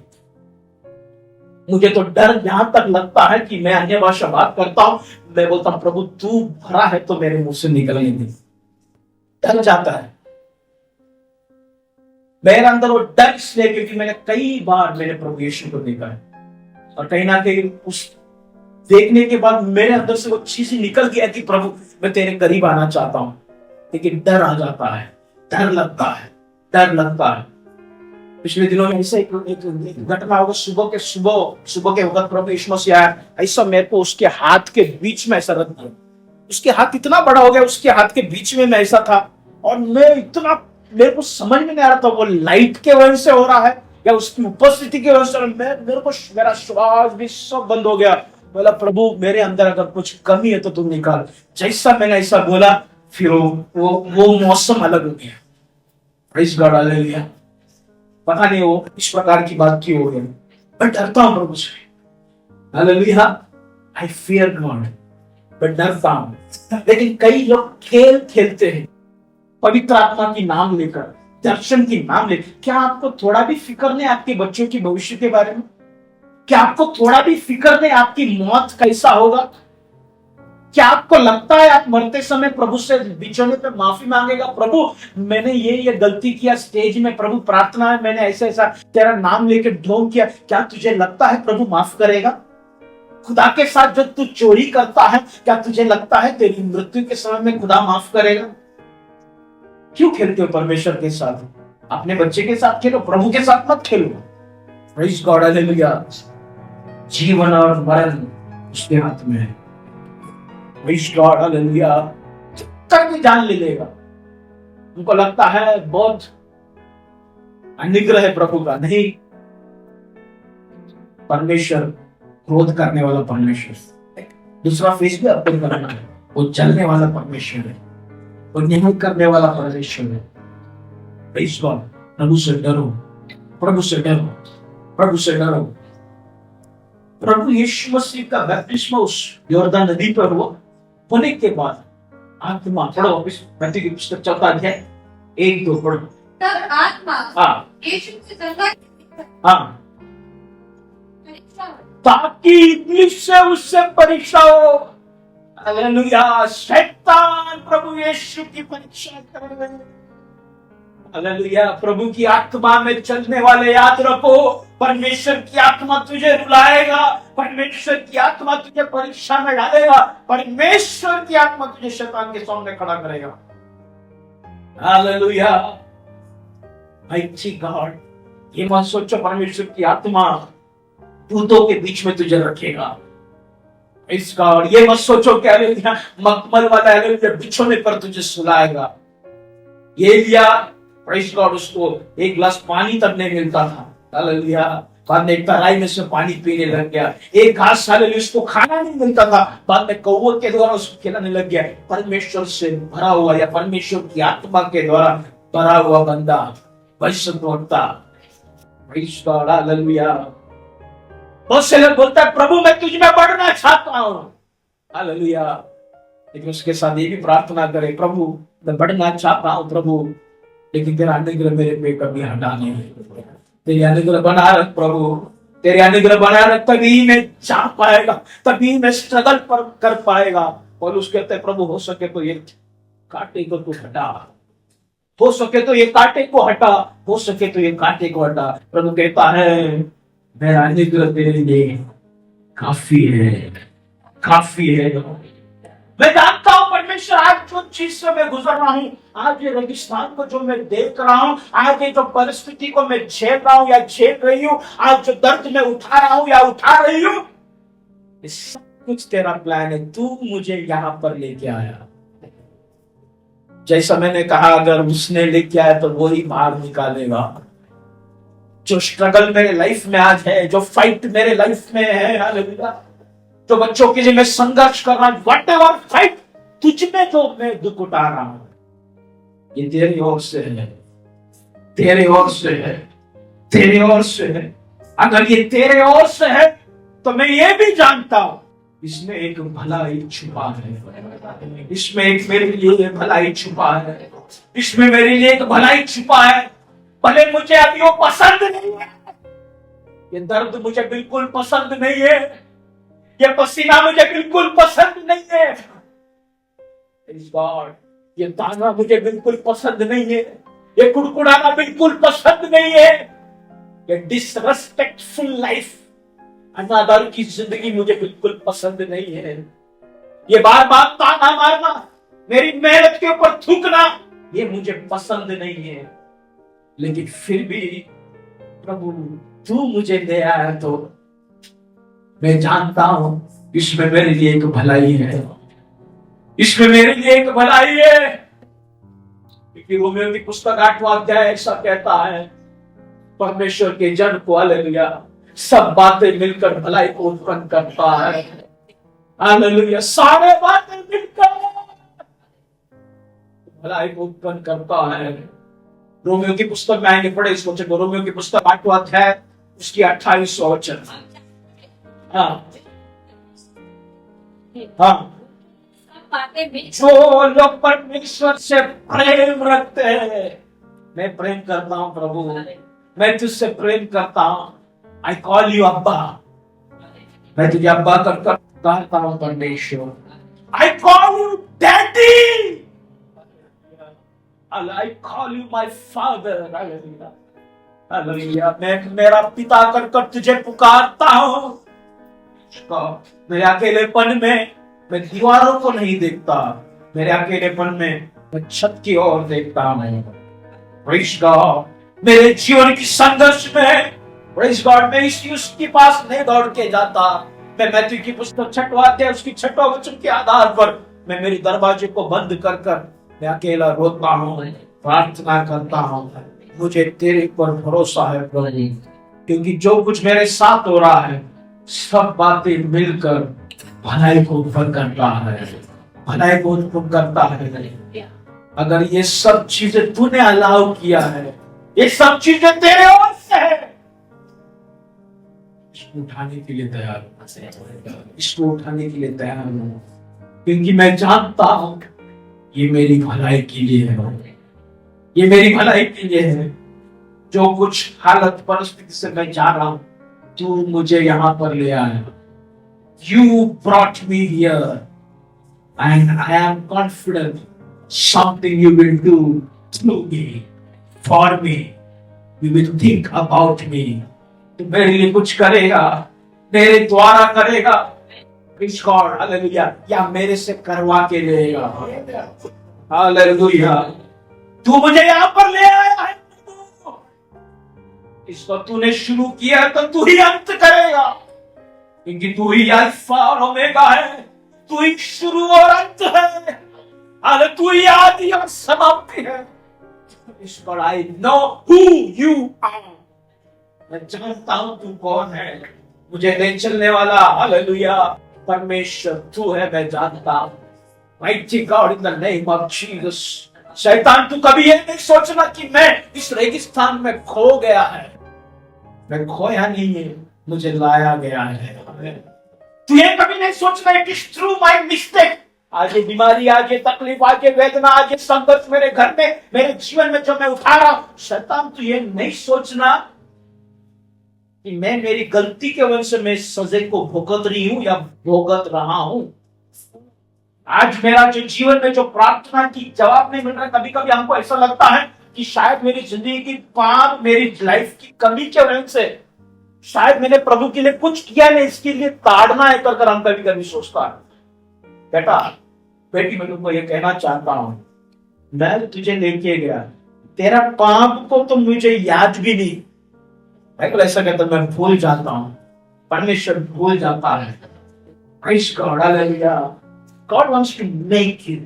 मुझे तो डर यहां तक लगता है कि मैं अन्य भाषा बात करता हूं, मैं बोलता हूं प्रभु तू भरा है तो मेरे मुंह से निकलने दे। डर जाता है मेरे अंदर वो डर, इसलिए क्योंकि मैंने कई बार मेरे प्रभु यीशु को देखा है, और कहीं ना कहीं उस देखने के बाद मेरे अंदर से वो चीज निकल गया कि प्रभु मैं तेरे करीब आना चाहता हूं, लेकिन डर आ जाता है, डर लगता है। पिछले दिनों में ऐसे एक घटना होगा, सुबह के वक्त प्रभु यीशु मसीह आया, ऐसा मेरे को उसके हाथ के बीच में ऐसा रख दिया। उसके हाथ इतना बड़ा हो गया, उसके हाथ के बीच में मैं ऐसा था, और मेरे को समझ में नहीं आ रहा था वो लाइट के वजह से हो रहा है या उसकी उपस्थिति की वजह से। मेरे को मेरा श्वास भी सब बंद हो गया। बोला प्रभु मेरे अंदर अगर कुछ कमी है तो तुम निकाल। जैसा मैंने ऐसा बोला, फिर वो मौसम अलग हो गया। Praise God, hallelujah. पता नहीं वो इस प्रकार की बात क्यों हो गई, मैं डरता हूं प्रभु से। हालेलुया। आई फियर गॉड, मैं डरता हूं। लेकिन कई लोग खेल खेलते हैं पवित्र आत्मा की नाम लेकर, दर्शन की नाम लेकर। क्या आपको थोड़ा भी फिक्र नहीं आपके बच्चों की भविष्य के बारे में? क्या आपको थोड़ा भी फिक्र नहीं आपकी मौत कैसा होगा? क्या आपको लगता है आप मरते समय प्रभु से बिछोने पे माफी मांगेगा, प्रभु मैंने ये गलती किया स्टेज में, प्रभु प्रार्थना है मैंने ऐसा तेरा नाम लेकर ढोंग किया, क्या तुझे लगता है प्रभु माफ करेगा? खुदा के साथ जो तू चोरी करता है, क्या तुझे लगता है तेरी मृत्यु के समय में खुदा माफ करेगा? क्यों खेलते हो परमेश्वर के साथ? अपने बच्चे के साथ खेलो, प्रभु के साथ मत खेलो। Praise God, hallelujah. जीवन और मरण उसके हाथ में है। Praise God, hallelujah. तक भी जान ले लेगा। उनको लगता है बहुत अनुग्रह है प्रभु का, नहीं। परमेश्वर क्रोध करने वाला परमेश्वर, दूसरा फेस भी अर्पण करना है, वो चलने वाला परमेश्वर है, वो न्याय करने वाला परमेश्वर है। Praise God. प्रभु से डरो, प्रभु से डरो, प्रभु से डरो। प्रभु यीशु मसीह का बपतिस्मा उस यॉर्दन नदी पर हुआ, होने के बाद आत्मा, पढ़ो मत्ती की पुस्तक 4 अध्याय 1-2 पढ़ो। तब आत्मा यीशु से संगा ताकि इब्लीस से उससे परीक्षा हो। हालेलुया। शैतान प्रभु यीशु की परीक्षा कर रहे हैं। हालेलुया। प्रभु की आत्मा में चलने वाले याद रखो, परमेश्वर की आत्मा तुझे रुलाएगा, परमेश्वर की आत्मा तुझे परीक्षा में डालेगा, परमेश्वर की आत्मा तुझे शैतान के सामने खड़ा करेगा। Hallelujah, mighty God. ये मत सोचो परमेश्वर की आत्मा दूतों के बीच में तुझे रखेगा। इस गॉड, ये मत सोचो कि हालेलुया मखमल वाला हालेलुया बिछोने पर तुझे सुलाएगा। ये लिया प्रेज़ गॉड, उसको एक गिलास पानी तक नहीं मिलता था, हालेलुया, बाद में एक तराई में से पानी पीने लग गया। एक घास हालेलुया उसको खाना नहीं मिलता था, बाद में कौवों के द्वारा उसको खिलाने लग गया। परमेश्वर से भरा हुआ या परमेश्वर की आत्मा के द्वारा भरा हुआ बंदा वैश्य होता। Praise God, hallelujah. बहुत से लोग बोलता है प्रभु मैं तुझ में बढ़ना चाहता हूं, हालेलुया, लेकिन उसके साथ ये भी प्रार्थना करे, प्रभु मैं बढ़ना चाहता हूं प्रभु, लेकिन तेरा अनुग्रह मेरे पे कभी हटा नहीं, तेरे अनुग्रह बना रख प्रभु, तेरे अनुग्रह बना रख, तभी मैं जा पाएगा, तभी मैं स्ट्रगल पर कर पाएगा। पौलुस कहते हैं प्रभु हो सके तो ये कांटे को तू हटा, हो सके तो ये कांटे को हटा, हो सके तो ये कांटे को हटा। प्रभु कहता है मेरा अनुग्रह तेरे लिए काफी है, काफी है। मैं जानता हूं परमेश्वर आज जो चीज से मैं गुजर रहा हूं, आज ये रेगिस्तान को जो मैं देख रहा हूं, आज ये जो परिस्थिति को मैं झेल रहा हूं या झेल रही हूं, आज जो दर्द मैं उठा रहा हूं या उठा रही हूं, ये सब कुछ तेरा प्लान है। तू मुझे यहां पर लेके आया। जैसा मैंने कहा अगर उसने लेके आया तो वो ही बाहर निकालेगा। जो स्ट्रगल मेरे लाइफ में आज है, जो फाइट मेरे लाइफ में है, हालेलुया, जो बच्चों के लिए मैं संघर्ष कर रहा हूं, वट एवर फाइट तुझ में जो मैं दुख उठा रहा हूं, ये तेरी ओर से है, तेरे ओर से है, तेरे ओर से है। अगर ये तेरे ओर से है तो मैं ये भी जानता हूं इसमें एक भलाई छुपा है, इसमें एक मेरे लिए भलाई छुपा है, इसमें मेरे लिए एक भलाई छुपा है। भले मुझे अभी वो पसंद नहीं है, ये दर्द मुझे बिल्कुल पसंद नहीं है, ये पसीना मुझे बिल्कुल पसंद नहीं है, गॉड ये ताना मुझे बिल्कुल पसंद नहीं है, ये कुड़कुड़ाना बिल्कुल पसंद नहीं है, ये डिसरेस्पेक्टफुल लाइफ, अनादर की जिंदगी मुझे बिल्कुल पसंद नहीं है। ये बार बार ताना मारना, मेरी मेहनत के ऊपर थूकना, ये मुझे पसंद नहीं है। लेकिन फिर भी प्रभु तू मुझे दे आया तो मैं जानता हूं इसमें मेरे लिए एक भलाई है, इसमें मेरे लिए एक भलाई है। क्योंकि रोमियो की पुस्तक 8वां अध्याय ऐसा कहता है, परमेश्वर के जन को हालेलुया सब बातें मिलकर भलाई को उत्पन्न करता है, हालेलुया, सारे बातें मिलकर भलाई को उत्पन्न करता है। रोमियो की पुस्तक में आएंगे, पढ़े इसको, चलो रोमियो की पुस्तक 8वां अध्याय उसकी 28वां वचन। हाँ हाँ, जो लोग परमेश्वर से प्रेम रखते हैं, मैं प्रेम करता हूं प्रभु, मैं तुझसे प्रेम करता हूं, आई कॉल यू अब्बा, मैं तुझे अब्बा कर कहता हूं परमेश्वर, I call you daddy, I call you my father, hallelujah, hallelujah, मैं मेरा पिता कर तुझे पुकारता हूं। मेरे अकेलेपन में मैं दीवारों को नहीं देखता, मेरे अकेलेपन में मैं छत की ओर देखता हूं। प्रेज़ गॉड, मेरे जीवन की संघर्ष में प्रेज़ गॉड मैं उसके पास नहीं दौड़ के जाता, मैं मैथ्यू की पुस्तक 6वां अध्याय उसकी 6वां वचन के आधार पर मैं मेरे दरवाजे को बंद कर मैं अकेला रोता हूं, प्रार्थना करता हूं, मुझे तेरे पर भरोसा है प्रभु, क्योंकि जो कुछ मेरे साथ हो रहा है सब बातें मिलकर भलाई को उत्पन्न करता है, भलाई को उत्पन्न करता है। अगर ये सब चीजें तूने अलाउ किया है, ये सब चीजें तेरे ओर से है, इसको उठाने के लिए तैयार हूं, इसको उठाने के लिए तैयार हूं, क्योंकि मैं जानता हूं ये मेरी भलाई के लिए है, ये मेरी भलाई के लिए है। जो कुछ हालत परिस्थिति से मैं जा रहा हूं, तू मुझे यहां पर ले आया, you brought me here and I am confident something you will do through me, for me, you will think about me, तू मेरे लिए कुछ करेगा, मेरे द्वारा करेगा, Praise God, हालेलुया, या मेरे से करवा के लेगा, हालेलुया। तू मुझे यहाँ पर ले आया है, इसको तूने शुरू किया तो तू ही अंत करेगा, क्योंकि तू ही अल्फा और ओमेगा है, तू ही शुरू और अंत है, हाले तू ही आदि और समाप्ति है। ईश्वर, I know who you are, मैं जानता हूं तू कौन है, मुझे ले चलने वाला, हालेलुया, परमेश्वर तू है, मैं जानता हूं। Mighty God, in the name of Jesus, शैतान तू कभी ये नहीं सोचना कि मैं इस रेगिस्तान में खो गया है, मैं खोया नहीं है, मुझे लाया गया है। तू ये कभी नहीं सोचना it is through my mistake, आज ये बीमारी, आज ये तकलीफ, आज ये वेदना, आज ये संघर्ष मेरे घर में, मेरे जीवन में जो मैं उठा रहा हूं, शैतान तू ये नहीं सोचना कि मैं मेरी गलती के वजह से मैं सजा को भुगत रही हूं या भुगत रहा हूं। आज मेरा जो जीवन में जो प्रार्थना की जवाब नहीं मिल रहा, कभी कभी हमको ऐसा लगता है कि शायद मेरी जिंदगी की पाप, मेरी लाइफ की कमी के वजह से शायद मैंने प्रभु के लिए कुछ किया नहीं, इसके लिए ताड़ना है कर हम कभी कभी सोचता है। बेटा, बेटी, मैं तुमको ये कहना चाहता हूं, मैं तुझे लेके गया, तेरा पाप को तो मुझे याद भी नहीं, बाइबल ऐसा कहता है, मैं भूल जाता हूं, परमेश्वर भूल जाता है। Praise God, hallelujah. God wants to make you.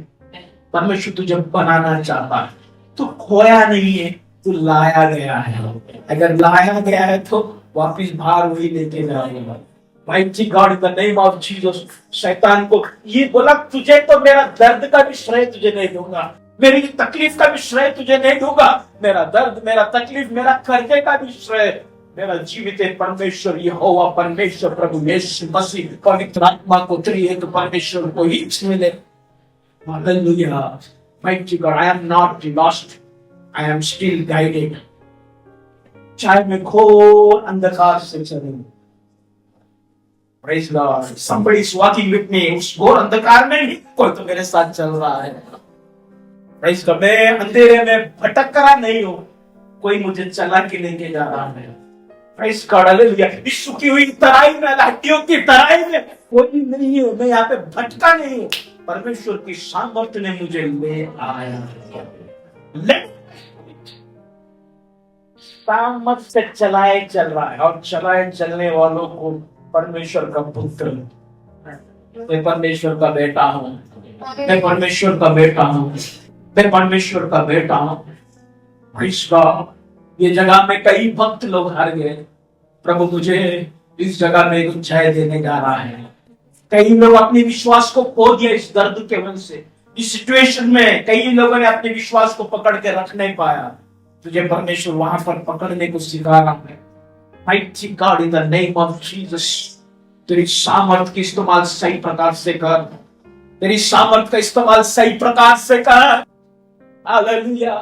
परमेश्वर तुझे बनाना चाहता है, तू खोया नहीं है, तू लाया गया है, अगर लाया गया है तो वापिस बाहर वही लेके जाएगा। Mighty God, in the name of Jesus, शैतान को ये बोला, तुझे तो मेरा दर्द का भी श्रेय तुझे नहीं दूंगा, मेरी तकलीफ का भी श्रेय तुझे नहीं दूंगा, मेरा दर्द, मेरा तकलीफ, मेरा कर्जे का भी श्रेय मेरा जीवित परमेश्वर यहोवा परमेश्वर प्रभु यीशु मसीह पवित्र आत्मा को त्रिएक परमेश्वर को ही मिले। Hallelujah. Mighty God, I am not lost, I am still guided, चाहे मैं घोर अंधकार से चलूं। Praise God, somebody is walking with me, उस घोर अंधकार में नहीं, कोई तो मेरे साथ चल रहा है। Praise God, मैं अंधेरे में भटक रहा नहीं हूं, कोई मुझे चला के लेके जा रहा है। Praise God, hallelujah. इस सूखी हुई तराई में, लाठियों की तराई में कोई नहीं है, मैं यहाँ पे भटका नहीं हूँ, परमेश्वर की सामर्थ्य ने मुझे ले आया। सामर्थ से चलाए चल रहा है, और चलाए चलने वालों को परमेश्वर का पुत्र, मैं परमेश्वर का बेटा हूँ, मैं परमेश्वर का बेटा हूँ, मैं परमेश्वर का बेटा हूँ। Praise God, ये जगह में कई भक्त लोग हार गए, प्रभु मुझे इस जगह में एक जय देने जा रहा है। कई लोग अपने विश्वास को खो दिया इस दर्द के वजह से, इस सिचुएशन में कई लोगों ने अपने विश्वास को पकड़ के रख नहीं पाया, तुझे परमेश्वर वहां पर पकड़ने को सिखा रहा है। Mighty God, in the name of Jesus, तेरी सामर्थ का इस्तेमाल सही प्रकार से कर, तेरी सामर्थ का इस्तेमाल सही प्रकार से कर। हालेलुया।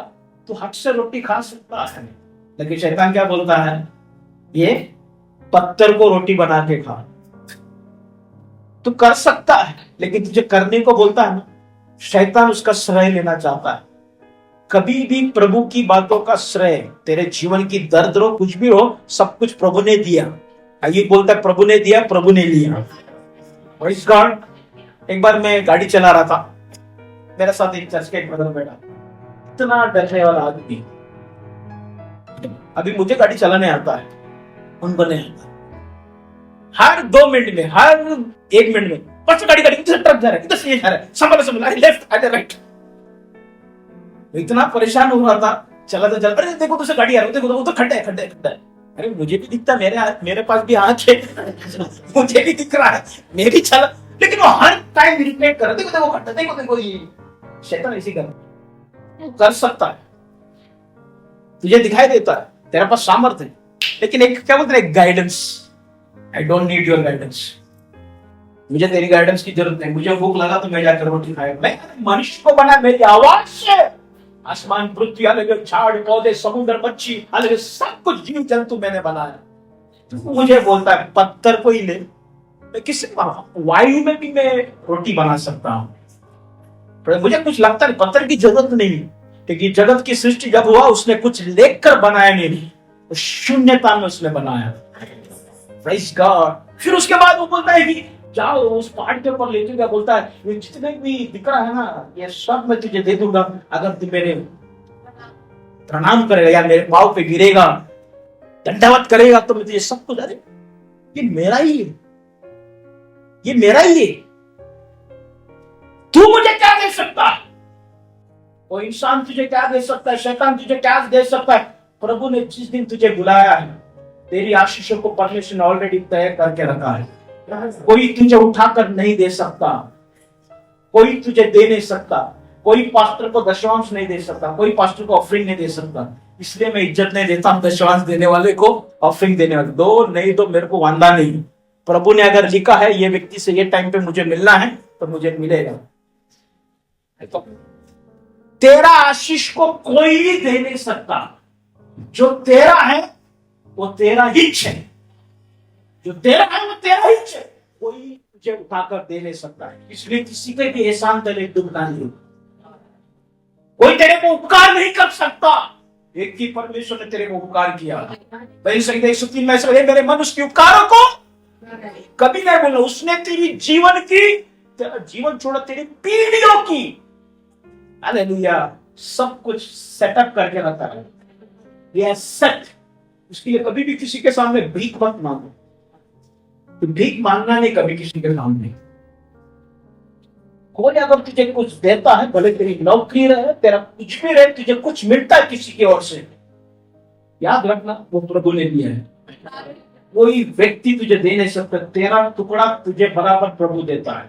तू हक से रोटी खा सकता है, लेकिन शैतान क्या बोलता है, ये पत्थर को रोटी बना के खा। तू कर सकता है, लेकिन तुझे करने को बोलता है ना, शैतान उसका श्रेय लेना चाहता है। कभी भी प्रभु की बातों का श्रेय, तेरे जीवन की दर्द हो, कुछ भी हो, सब कुछ प्रभु ने दिया। आइए बोलता है, प्रभु ने दिया, प्रभु ने लिया। Praise God, एक बार मैं गाड़ी चला रहा था, मेरे साथ एक चर्च का एक ब्रदर बैठा, इतना डरने वाला आदमी, अभी मुझे गाड़ी चलाने आता है, उनको नहीं आता। हर 2 मिनट में, हर 1 मिनट में बस गाड़ी इधर ट्रक जा रहा है, इधर से जा रहा है, संभल लेफ्ट आगे राइट। इतना परेशान हो रहा था, चला तो चल, अरे देखो दूसरी गाड़ी आ रही है, देखो तो खड्डा है। अरे मुझे भी दिखता, मेरे पास भी आंख है, मुझे भी दिख रहा है, मैं भी चला, लेकिन वो हर टाइम रिपीट कर, देखो खड्डा, देखो ये शैतान ऐसी कर सकता है, तुझे दिखाई देता है, तेरे पास सामर्थ्य है, लेकिन एक क्या बोलते हैं, guidance. I don't need your guidance, मुझे तेरी गाइडेंस की जरूरत नहीं। मुझे भूख लगा तो मैं जाकर रोटी खाया। मैं मनुष्य को बना मेरी आवाज से, आसमान पृथ्वी अलग, झाड़ पौधे समुद्र मच्छी अलग, सब कुछ जीव जंतु मैंने बनाया। तो मुझे बोलता है पत्थर को ही ले, मैं किससे वायु में भी मैं रोटी बना सकता हूँ। मुझे कुछ लगता नहीं, पत्थर की जरूरत नहीं, क्योंकि जगत की सृष्टि जब हुआ उसने कुछ लेकर बनाया नहीं, शून्यता में उसने बनाया। Praise God, फिर उसके बाद वो बोलता है कि जाओ उस पहाड़ के ऊपर ले जाऊंगा, बोलता है ये जितने भी दिख रहा है ना ये सब मैं तुझे दे दूंगा अगर तू मेरे प्रणाम करेगा या मेरे पाँव पे गिरेगा, दंडवत करेगा तो मैं तुझे सब कुछ। अरे ये मेरा ही है, ये मेरा ही है, तू मुझे क्या दे सकता है? कोई इंसान तुझे क्या दे सकता है? शैतान तुझे क्या दे सकता है? प्रभु ने जिस दिन तुझे बुलाया है तेरी आशीषों को परमेश्वर ने ऑलरेडी तय करके रखा है। कोई तुझे उठाकर नहीं दे सकता, कोई तुझे दे नहीं सकता, कोई पास्टर को दशमांश नहीं दे सकता, कोई पास्टर को ऑफरिंग नहीं दे सकता। इसलिए मैं इज्जत नहीं देता हूं दशमांश देने वाले को, ऑफरिंग देने वाले दो नहीं तो मेरे को वांदा नहीं। प्रभु ने अगर लिखा है ये व्यक्ति से ये टाइम पे मुझे मिलना है तो मुझे मिलेगा। तो तेरा आशीष को कोई भी दे नहीं सकता। जो तेरा है वो तेरा ही है, जो तेरा है वो तेरा ही है, कोई तुझे उठाकर दे नहीं सकता है। इसलिए किसी के भी एहसान तले डूबना नहीं, कोई तेरे को उपकार नहीं कर सकता। एक ही परमेश्वर ने तेरे को उपकार किया। भाई संगीत 103 में ऐसा मेरे मन उसके उपकारों को कभी नहीं बोलना। उसने तेरी जीवन की, तेरा जीवन छोड़ा तेरी पीढ़ियों की, हालेलुया, सब कुछ सेटअप करके रखा है। ये सेट, उसके लिए कभी भी किसी के सामने भीख मत मांगो। तो भीख मांगना नहीं कभी किसी के सामने। कोई अगर तुझे कुछ देता है, भले तेरी नौकरी रहे, तेरा कुछ भी रहे, तुझे कुछ मिलता है किसी की ओर से, याद रखना वो प्रभु ने दिया है। कोई व्यक्ति तुझे दे नहीं सकता। तेरा टुकड़ा तुझे बराबर प्रभु देता है।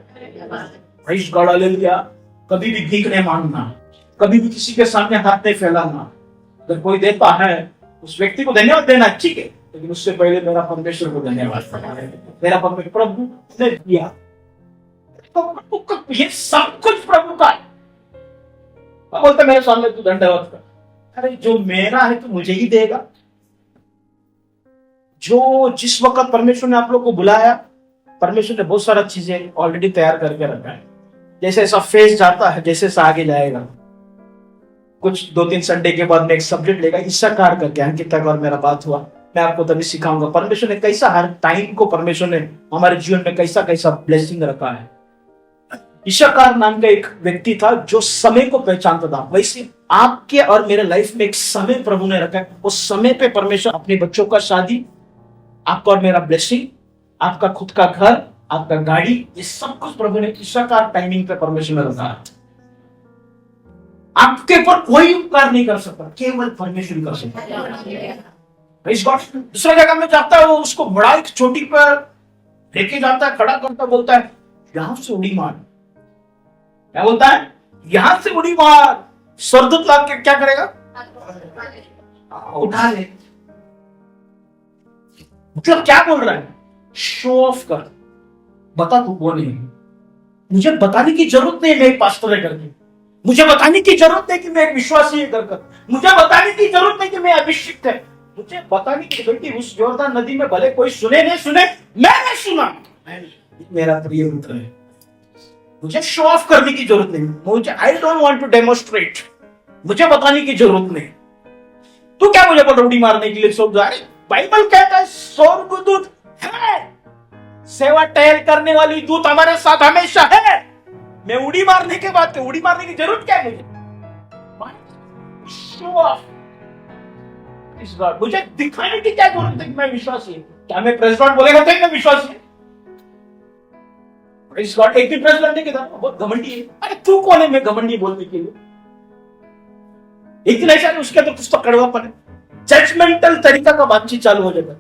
Praise God, hallelujah. कभी भी भीख नहीं मांगना, कभी भी किसी के सामने हाथ नहीं फैलाना। अगर कोई देता है उस व्यक्ति को धन्यवाद देना, ठीक है, लेकिन उससे पहले मेरा परमेश्वर को धन्यवाद। मेरा परमेश्वर प्रभु ने दिया, तो ये सब कुछ प्रभु का है। बोलते मेरे सामने तू दंडवत कर। अरे जो मेरा है तो मुझे ही देगा। जो जिस वक्त परमेश्वर ने आप लोग को बुलाया, परमेश्वर ने बहुत सारा चीजें ऑलरेडी तैयार करके रखा है। जैसे ऐसा फेज जाता है, जैसे ऐसा आगे जाएगा, कुछ 2-3 संडे के बाद में एक सब्जेक्ट लेगा इस्साकार करके। अंकिता और मेरा बात हुआ, मैं आपको तभी सिखाऊंगा परमेश्वर ने कैसा हर टाइम को, परमेश्वर ने हमारे जीवन में कैसा कैसा ब्लेसिंग रखा है। इस्साकार नाम का एक व्यक्ति था जो समय को पहचानता था। वैसे आपके और मेरे लाइफ में एक समय प्रभु ने रखा है। उस समय पे परमेश्वर अपने बच्चों का शादी, आपका और मेरा ब्लेसिंग, आपका खुद का घर, आपका गाड़ी, ये सब कुछ प्रभु ने इस्साकार टाइमिंग पे परमेश्वर ने रखा है। आपके ऊपर कोई उपकार नहीं कर सकता, केवल परमेश्वर कर सकता है। दूसरा जगह में जाता है, वो उसको बड़ा एक चोटी पर लेके जाता है, खड़ा करता, बोलता है यहां से उड़ी मार। क्या बोलता है? यहां से उड़ी मार। स्वर्गदूत ला के क्या करेगा? उठा ले। मतलब क्या बोल रहा है? शो ऑफ कर, बता तू कौन है। मुझे बताने की जरूरत नहीं मैं एक पास्टर है करके, मुझे बताने की जरूरत नहीं कि मैं एक विश्वासी है करके, मुझे बताने की जरूरत नहीं कि मैं अभिषिक्त है। मुझे बताने की जरूरत है उस जोरदार नदी में भले कोई सुने नहीं सुने, मैंने सुना, मेरा प्रिय मित्र है। मुझे शो ऑफ करने की जरूरत नहीं, मुझे I don't want to demonstrate, मुझे बताने की जरूरत नहीं। तू क्या मुझे पटौड़ी मारने के लिए सोच रहा है? बाइबल कहता है स्वर्गदूत है, सेवा टहल करने वाली दूत हमारे साथ हमेशा है। मैं उड़ी मारने के बाद उड़ी मारने की जरूरत क्या है मुझे? Show off. इस बार मुझे दिखाने की क्या जरूरत है कि मैं विश्वासी हूं? क्या मैं प्रेसिडेंट बोलेगा तो मैं विश्वासी? इस बार एक भी प्रेसिडेंट नहीं कहता बहुत घमंडी है। अरे तू कौन है मैं घमंडी बोलने के लिए? एक दिन ऐसा उसके तो कुछ तो कड़वापन है, जजमेंटल तरीका का बातचीत चालू हो जाता।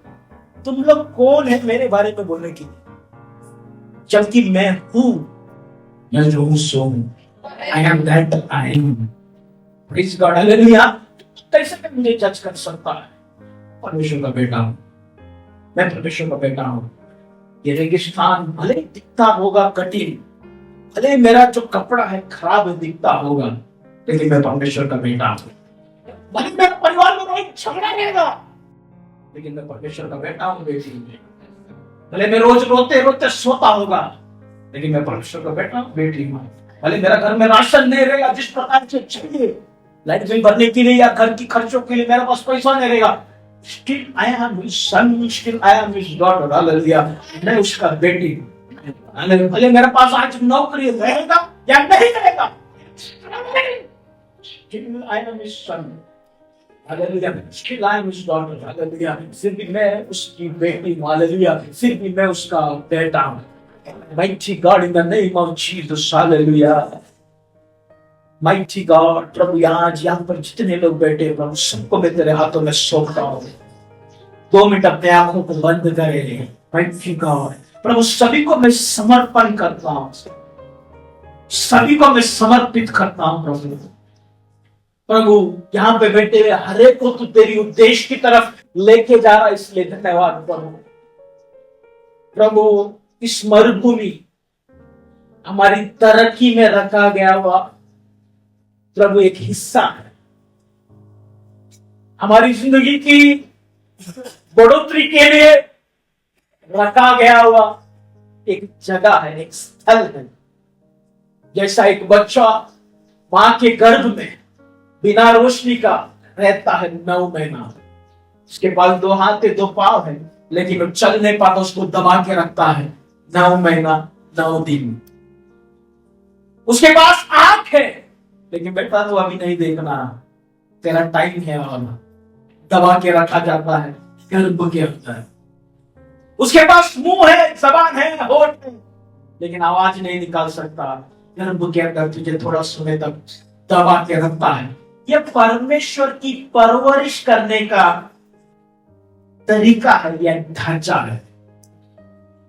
तुम लोग कौन है मेरे बारे में बोलने के लिए, जबकि मैं हूं, मैं जो हूं सो हूं। I am that I am. Praise God, hallelujah. कैसे मुझे जज कर सकता है? परमेश्वर का बेटा हूं मैं, परमेश्वर का बेटा हूं। ये रेगिस्तान भले दिखता होगा कठिन, भले मेरा जो कपड़ा है खराब दिखता होगा, लेकिन मैं परमेश्वर का बेटा हूं। भले मेरे परिवार में कोई झगड़ा रहेगा, लेकिन मैं परमेश्वर का बेटा हूं, बेटी हूं। भले मैं रोज रोते रोते सोता होगा, लेकिन मैं परमेश्वर का बेटा हूं, बेटी हूं। भले मेरा घर में राशन नहीं रहेगा जिस प्रकार से चाहिए, लाइट बिल भरने के लिए या घर की खर्चों के लिए मेरे पास पैसा नहीं रहेगा, Still I am his son, still I am his daughter. Hallelujah. मैं उसका बेटी हूं। भले मेरे पास आज नौकरी रहेगा या नहीं रहेगा, still I am his son. Hallelujah. Still I am his daughter. Hallelujah. फिर भी मैं उसकी बेटी हूं। Hallelujah. फिर भी मैं उसका बेटा हूं। Mighty God, in the name of Jesus. Hallelujah. Mighty God, प्रभु आज यहाँ पर जितने लोग बैठे हैं प्रभु सबको मैं तेरे हाथों में सौंपता हूँ। 2 मिनट अपने आंखों को बंद करें। Mighty God, प्रभु सभी को मैं समर्पण करता हूँ, सभी को मैं समर्पित करता हूँ। प्रभु प्रभु यहाँ पे बैठे हुए हर एक को तू तेरी उद्देश्य की तरफ लेके जा रहा है, इसलिए धन्यवाद प्रभु। प्रभु इस मरुभूमि हमारी तरक्की में रखा गया हुआ प्रभु एक हिस्सा है, हमारी जिंदगी की बढ़ोतरी के लिए रखा गया हुआ एक जगह है, एक स्थल है। जैसा एक बच्चा मां के गर्भ में बिना रोशनी का रहता है 9 महीना, उसके पास 2 हाथ है 2 पांव है, लेकिन वो चल नहीं पाता, उसको दबा के रखता है 9 महीना 9 दिन। उसके पास आंख है लेकिन बेटा तो अभी नहीं देखना, तेरा टाइम है, और दबा के रखा जाता है गर्भ के अंदर। उसके पास मुंह है, जबान है, होठ है, लेकिन आवाज नहीं निकाल सकता, गर्भ के अंदर तुझे थोड़ा समय तक दबा के रखता है। यह परमेश्वर की परवरिश करने का तरीका है, यह ढांचा है।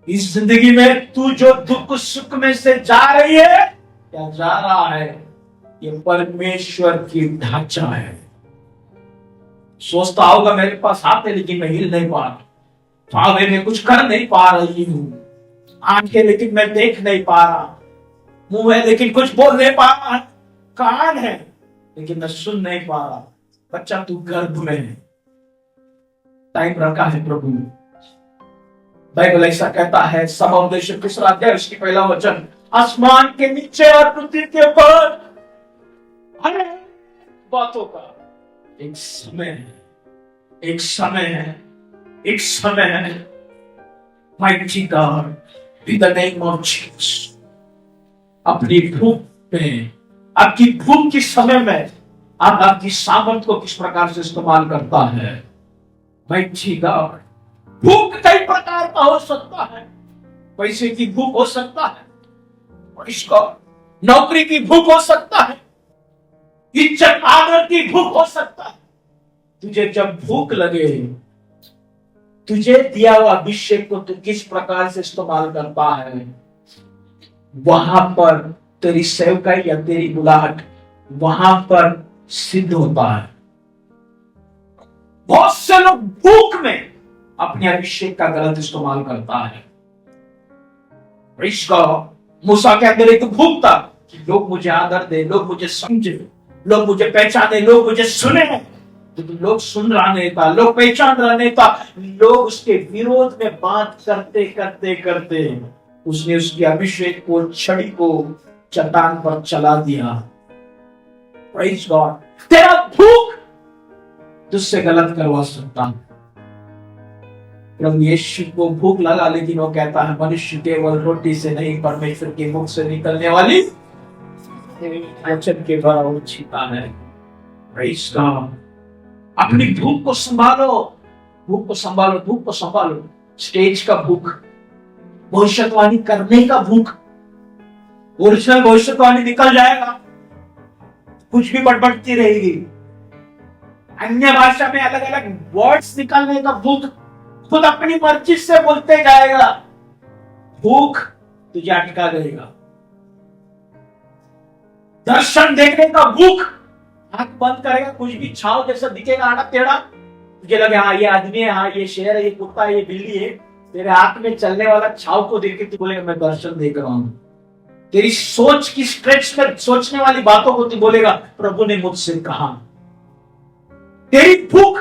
इस जिंदगी में तू जो दुख सुख में से जा रही है या जा रहा है, ये परमेश्वर की ढांचा है। सोचता होगा मेरे पास हाथ है लेकिन मैं हिल नहीं पा रहा, पाँव है मैं कुछ कर नहीं पा रही हूं, आंखें लेकिन मैं देख नहीं पा रहा, मुंह है लेकिन कुछ बोल नहीं पा रहा, कान है लेकिन मैं सुन नहीं पा रहा। बच्चा तू गर्भ में है, टाइम रखा है प्रभु। बाइबल ऐसा कहता है, समोपदेश 3 अध्याय उसकी 1 वचन, आसमान के नीचे और पृथ्वी के ऊपर हर बातों का एक समय है, एक समय है, एक समय है। Mighty God, in the name of Jesus, अपनी भूख में, आपकी भूख के समय में आप आपकी सामर्थ को किस प्रकार से इस्तेमाल करता है। Mighty God, भूख कई प्रकार का हो सकता है, पैसे की भूख हो सकता है, और इसको नौकरी की भूख हो सकता है, इज्जत आदर की भूख हो सकता है। तुझे जब भूख लगे, तुझे दिया हुआ अभिषेक को तू किस प्रकार से इस्तेमाल करता है, वहां पर तेरी सेवकाई या तेरी बुलाहट वहां पर सिद्ध होता है। बहुत से लोग भूख में अपने अभिषेक का गलत इस्तेमाल करता है। इसका मूसा के अंदर एक भूख था कि लोग मुझे आदर दे, लोग मुझे समझे, लोग मुझे पहचाने, लोग मुझे सुने, लेकिन लोग सुन रहा नहीं था, लोग पहचान रहा नहीं था, लोग उसके विरोध में बात करते करते करते उसने उसके अभिषेक को, छड़ी को चट्टान पर चला दिया। Praise God, तेरा भूख तुझसे गलत करवा सकता है। प्रभु यीशु को भूख लगा, लेकिन वो कहता है मनुष्य केवल रोटी से नहीं परमेश्वर के मुख से निकलने वाली वचन के द्वारा वो जीता है। Praise God, अपनी भूख को संभालो, भूख को संभालो, भूख को संभालो। स्टेज का भूख, भविष्यवाणी करने का भूख, ओरिजिनल भविष्यवाणी निकल जाएगा, कुछ भी बड़बड़ती रहेगी। अन्य भाषा में अलग अलग वर्ड्स निकालने का भूख, खुद अपनी मर्जी से बोलते जाएगा, भूख तुझे अटका देगा। दर्शन देखने का भूख, आंख बंद करेगा, कुछ भी छाव जैसा दिखेगा आड़ा टेढ़ा, तुझे लगे हाँ ये आदमी है, हाँ ये शेर है, ये कुत्ता है, ये बिल्ली है, तेरे हाथ में चलने वाला छाव को देख के तू बोलेगा मैं दर्शन देख रहा हूं। तेरी सोच की स्ट्रेच में सोचने वाली बातों को तू बोलेगा प्रभु ने मुझसे कहा। तेरी भूख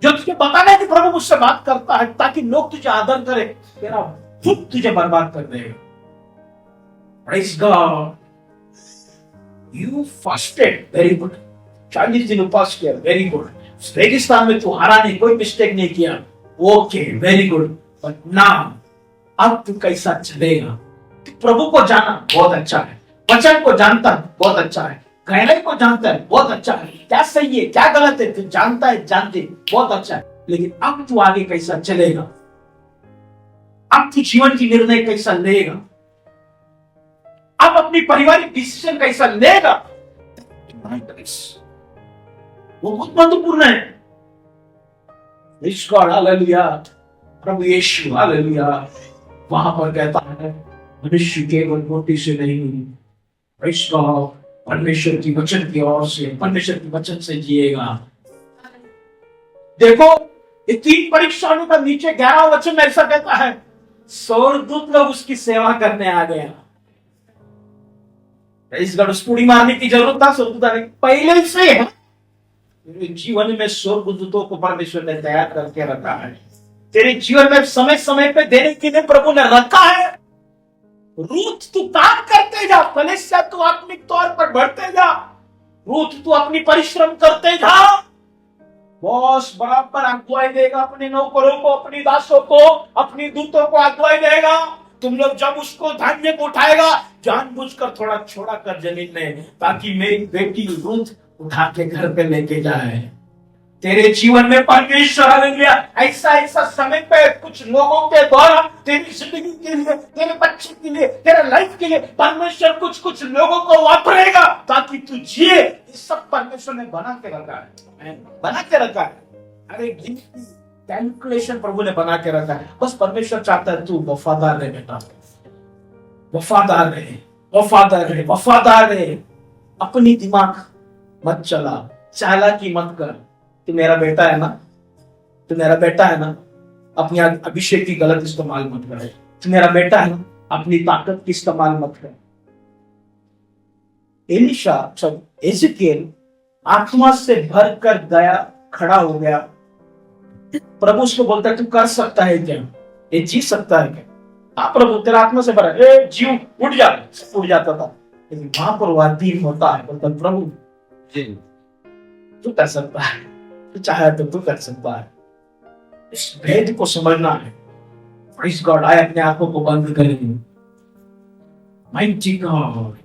जो तुझे बताना कि प्रभु मुझसे बात करता है ताकि लोग तुझे आदर करें, तेरा भूख तुझे बर्बाद कर देगा। Praise God, you fasted, very good। 40 दिन उपवास किया, वेरी गुड। रेगिस्तान में तू हारा नहीं, कोई मिस्टेक नहीं किया, okay very good, but now अब तू कैसा चलेगा? तू प्रभु को जाना बहुत अच्छा है, वचन को जानता है बहुत अच्छा है, गहराई को जानता है बहुत अच्छा है, क्या सही है क्या गलत है तू जानता है, जानते बहुत अच्छा है, लेकिन अब तू आगे कैसा चलेगा? अब तू जीवन की निर्णय कैसा लेगा? अब अपनी पारिवारिक डिसीजन कैसा लेगा? वो बहुत महत्वपूर्ण है। ईश्वर हालेलुया, प्रभु यीशु हालेलुया वहां पर कहता है मनुष्य केवल रोटी से नहीं, ईश्वर परमेश्वर की वचन की ओर से, परमेश्वर के वचन से जिएगा। देखो ये 3 परीक्षाओं का नीचे 11 वचन ऐसा कहता है, स्वर्गदूत लोग उसकी सेवा करने आ गया। इस गड़ुड़ी मारने की जरूरत था, स्वर्गदूत पहले से है। तेरे जीवन में स्वर्गदूतों को परमेश्वर ने तैयार करके रखा है। तेरे जीवन में समय समय पे देने के लिए प्रभु ने रखा है। रूथ तू काम करते जा, कलीसिया तू आत्मिक तौर पर बढ़ते जा, रूथ तू अपनी परिश्रम करते जा। बॉस बराबर अगुवाई देगा अपने नौकरों को, अपनी दासों को, अपनी दूतों को अगुवाई देगा। तुम लोग जब उसको धान्य को उठाएगा जानबूझकर थोड़ा छोड़ा कर जमीन में, ताकि मेरी बेटी रूथ उठा के घर पे लेके जाए। तेरे जीवन में परमेश्वर हालेलुया ऐसा ऐसा समय पे कुछ लोगों के द्वारा तेरी जिंदगी के लिए, तेरे बच्चे के लिए, तेरे लाइफ के लिए परमेश्वर कुछ कुछ लोगों को वापरेगा ताकि तू जिए। ये सब परमेश्वर ने बना के रखा है, बना के रखा है। अरे कैलकुलेशन प्रभु ने बना के रखा है। बस परमेश्वर चाहता है तू वफादार रहे बेटा, वफादार रहे, वफादार रहे, वफादार रहे। अपनी दिमाग मत चला, चालाकी मत कर। तू मेरा बेटा है ना, तू मेरा बेटा है ना, अपनी अभिषेक की गलत इस्तेमाल मत कर। तू मेरा बेटा है ना, अपनी ताकत की इस्तेमाल मत कर। एलिशा जब एजेकिएल आत्मा से भर कर गया, खड़ा हो गया, प्रभु उसको बोलता है तू कर सकता है क्या, ये जी सकता है क्या? हाँ प्रभु तेरा आत्मा से भरा, ए जीव उठ जा, उठ जाता था। लेकिन वहां पर वादी होता है, बोलता प्रभु तू कर सकता है, तू चाहे तो तू कर सकता है। इस भेद को समझना है। प्रेज़ गॉड, आए अपने आंखों को बंद करें। माइटी गॉड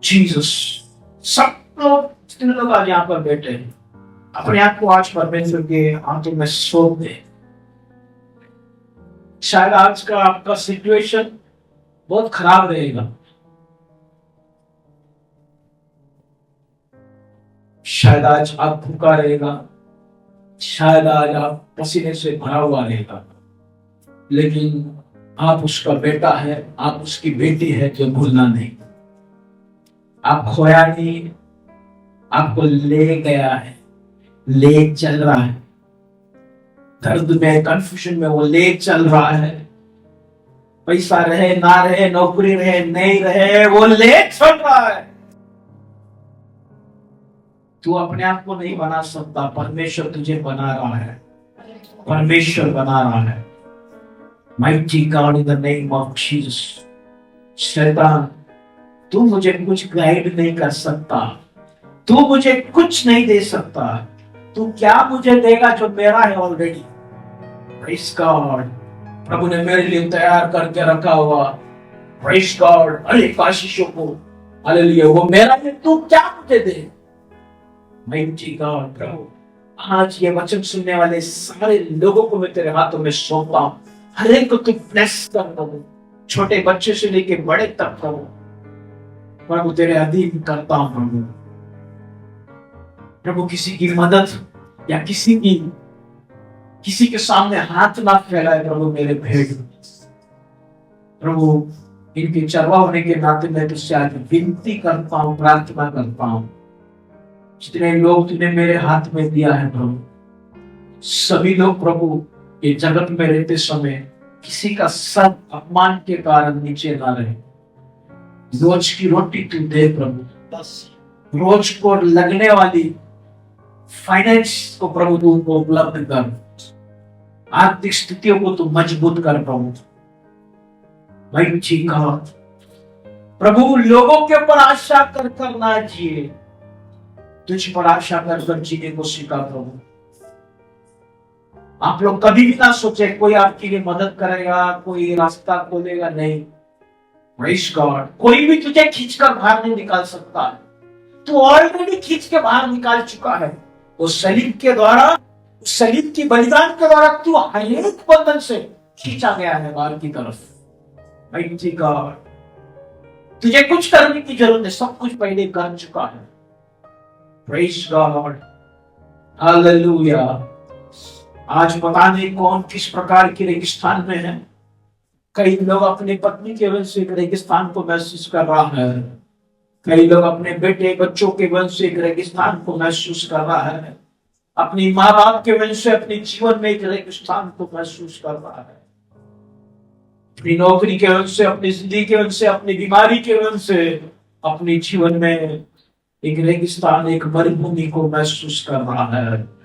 जीसस, सब लोग जितने लोग आज यहाँ पर बैठे हैं अपने आप को आज परमेश्वर के हाथों में सौंप दे। शायद आज का आपका सिचुएशन बहुत खराब रहेगा, शायद आज आप भूखा रहेगा, शायद आज आप पसीने से भरा हुआ रहेगा, लेकिन आप उसका बेटा है, आप उसकी बेटी है, जो भूलना नहीं। आप खोया नहीं, आपको ले गया है, ले चल रहा है। दर्द में, कंफ्यूजन में वो ले चल रहा है। पैसा रहे ना रहे, नौकरी रहे नहीं रहे, वो ले चल रहा है। तू अपने आप को नहीं बना सकता, परमेश्वर तुझे बना रहा है, परमेश्वर बना रहा है। Mighty God in the name of Jesus. शैतान तू मुझे कुछ गाइड नहीं कर सकता, तू मुझे कुछ नहीं दे सकता, तू क्या मुझे देगा जो मेरा है ऑलरेडी। प्रेज़ गॉड, प्रभु ने मेरे लिए तैयार करके रखा हुआ, प्रेज़ गॉड, अनेक आशीषों को, हालेलुया, वो मेरा है, तू क्या मुझे दे। माइटी गॉड, प्रभु आज ये वचन सुनने वाले सारे लोगों को मैं तेरे हाथों में सौंपता हूं। हर एक को तू ब्लेस कर प्रभु, छोटे बच्चे से लेके बड़े तक प्रभु, प्रभु तेरे अधीन करता हूं प्रभु। प्रभु किसी की मदद या किसी के सामने हाथ ना फैलाए प्रभु मेरे भेड़। प्रभु इनके चरवा होने के नाते मैं तुझसे आज विनती करता हूं, प्रार्थना करता हूं। जितने लोग तूने मेरे हाथ में दिया है प्रभु, सभी लोग प्रभु ये जगत में रहते समय किसी का सर अपमान के कारण नीचे ना रहे। रोज की रोटी तू दे प्रभु, बस रोज को लगने वाली फाइनेंस को प्रभु तू उनको उपलब्ध कर, आर्थिक स्थितियों को तू मजबूत कर प्रभु। भाई ठीक प्रभु, लोगों के ऊपर आशा कर ना जिए, तुझ पर आशा कर जीने को सीखा प्रभु। आप लोग कभी भी ना सोचे कोई आपके लिए मदद करेगा, कोई रास्ता खोलेगा, नहीं। Praise God. कोई भी तुझे खींचकर बाहर नहीं निकाल सकता। तू ऑलरेडी खींच के बाहर निकाल चुका है। उस सलीब के द्वारा, उस सलीब की बलिदान के द्वारा तू हर एक बंधन से खींचा गया है बाहर की तरफ। मिghty God, तुझे कुछ करने की जरूरत है, सब कुछ पहले कर चुका है। Praise God, hallelujah. आज पता नहीं कौन किस प्रकार के रेगिस्तान में है। कई लोग अपने पत्नी के वजह से एक रेगिस्तान को महसूस कर रहा है। कई लोग अपने बेटे बच्चों के वजह से एक रेगिस्तान को महसूस कर रहा है। अपनी माँ बाप के वजह से अपने जीवन में एक रेगिस्तान को महसूस कर रहा है। अपनी नौकरी के वजह से, अपनी जिंदगी के वजह से, अपनी बीमारी के वजह से अपने जीवन में एक रेगिस्तान, एक मरुभूमि को महसूस कर रहा है।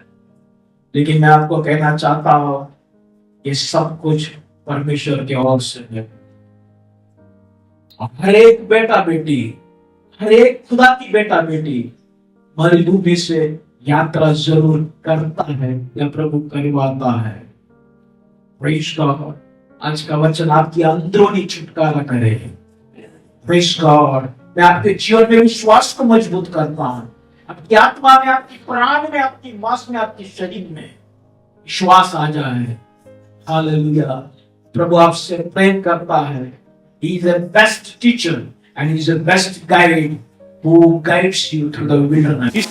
लेकिन मैं आपको कहना चाहता हूं, ये सब कुछ परमेश्वर के ओर से है। हर एक बेटा बेटी, हर एक खुदा की बेटा बेटी मरुभूमि से यात्रा जरूर करता है या प्रभु करवाता है। Praise God. आज का वचन आपकी अंदरूनी छुटकारा करे। Praise God. मैं आपके जीवन में विश्वास को मजबूत करता हूं। आपकी आत्मा में, आपकी प्राण में, आपकी मांस में, आपके शरीर में विश्वास आ जाए। हालेलुया। प्रभु आपसे प्रेम करता है। He is the best teacher and he is the best guide who guides you through the wilderness.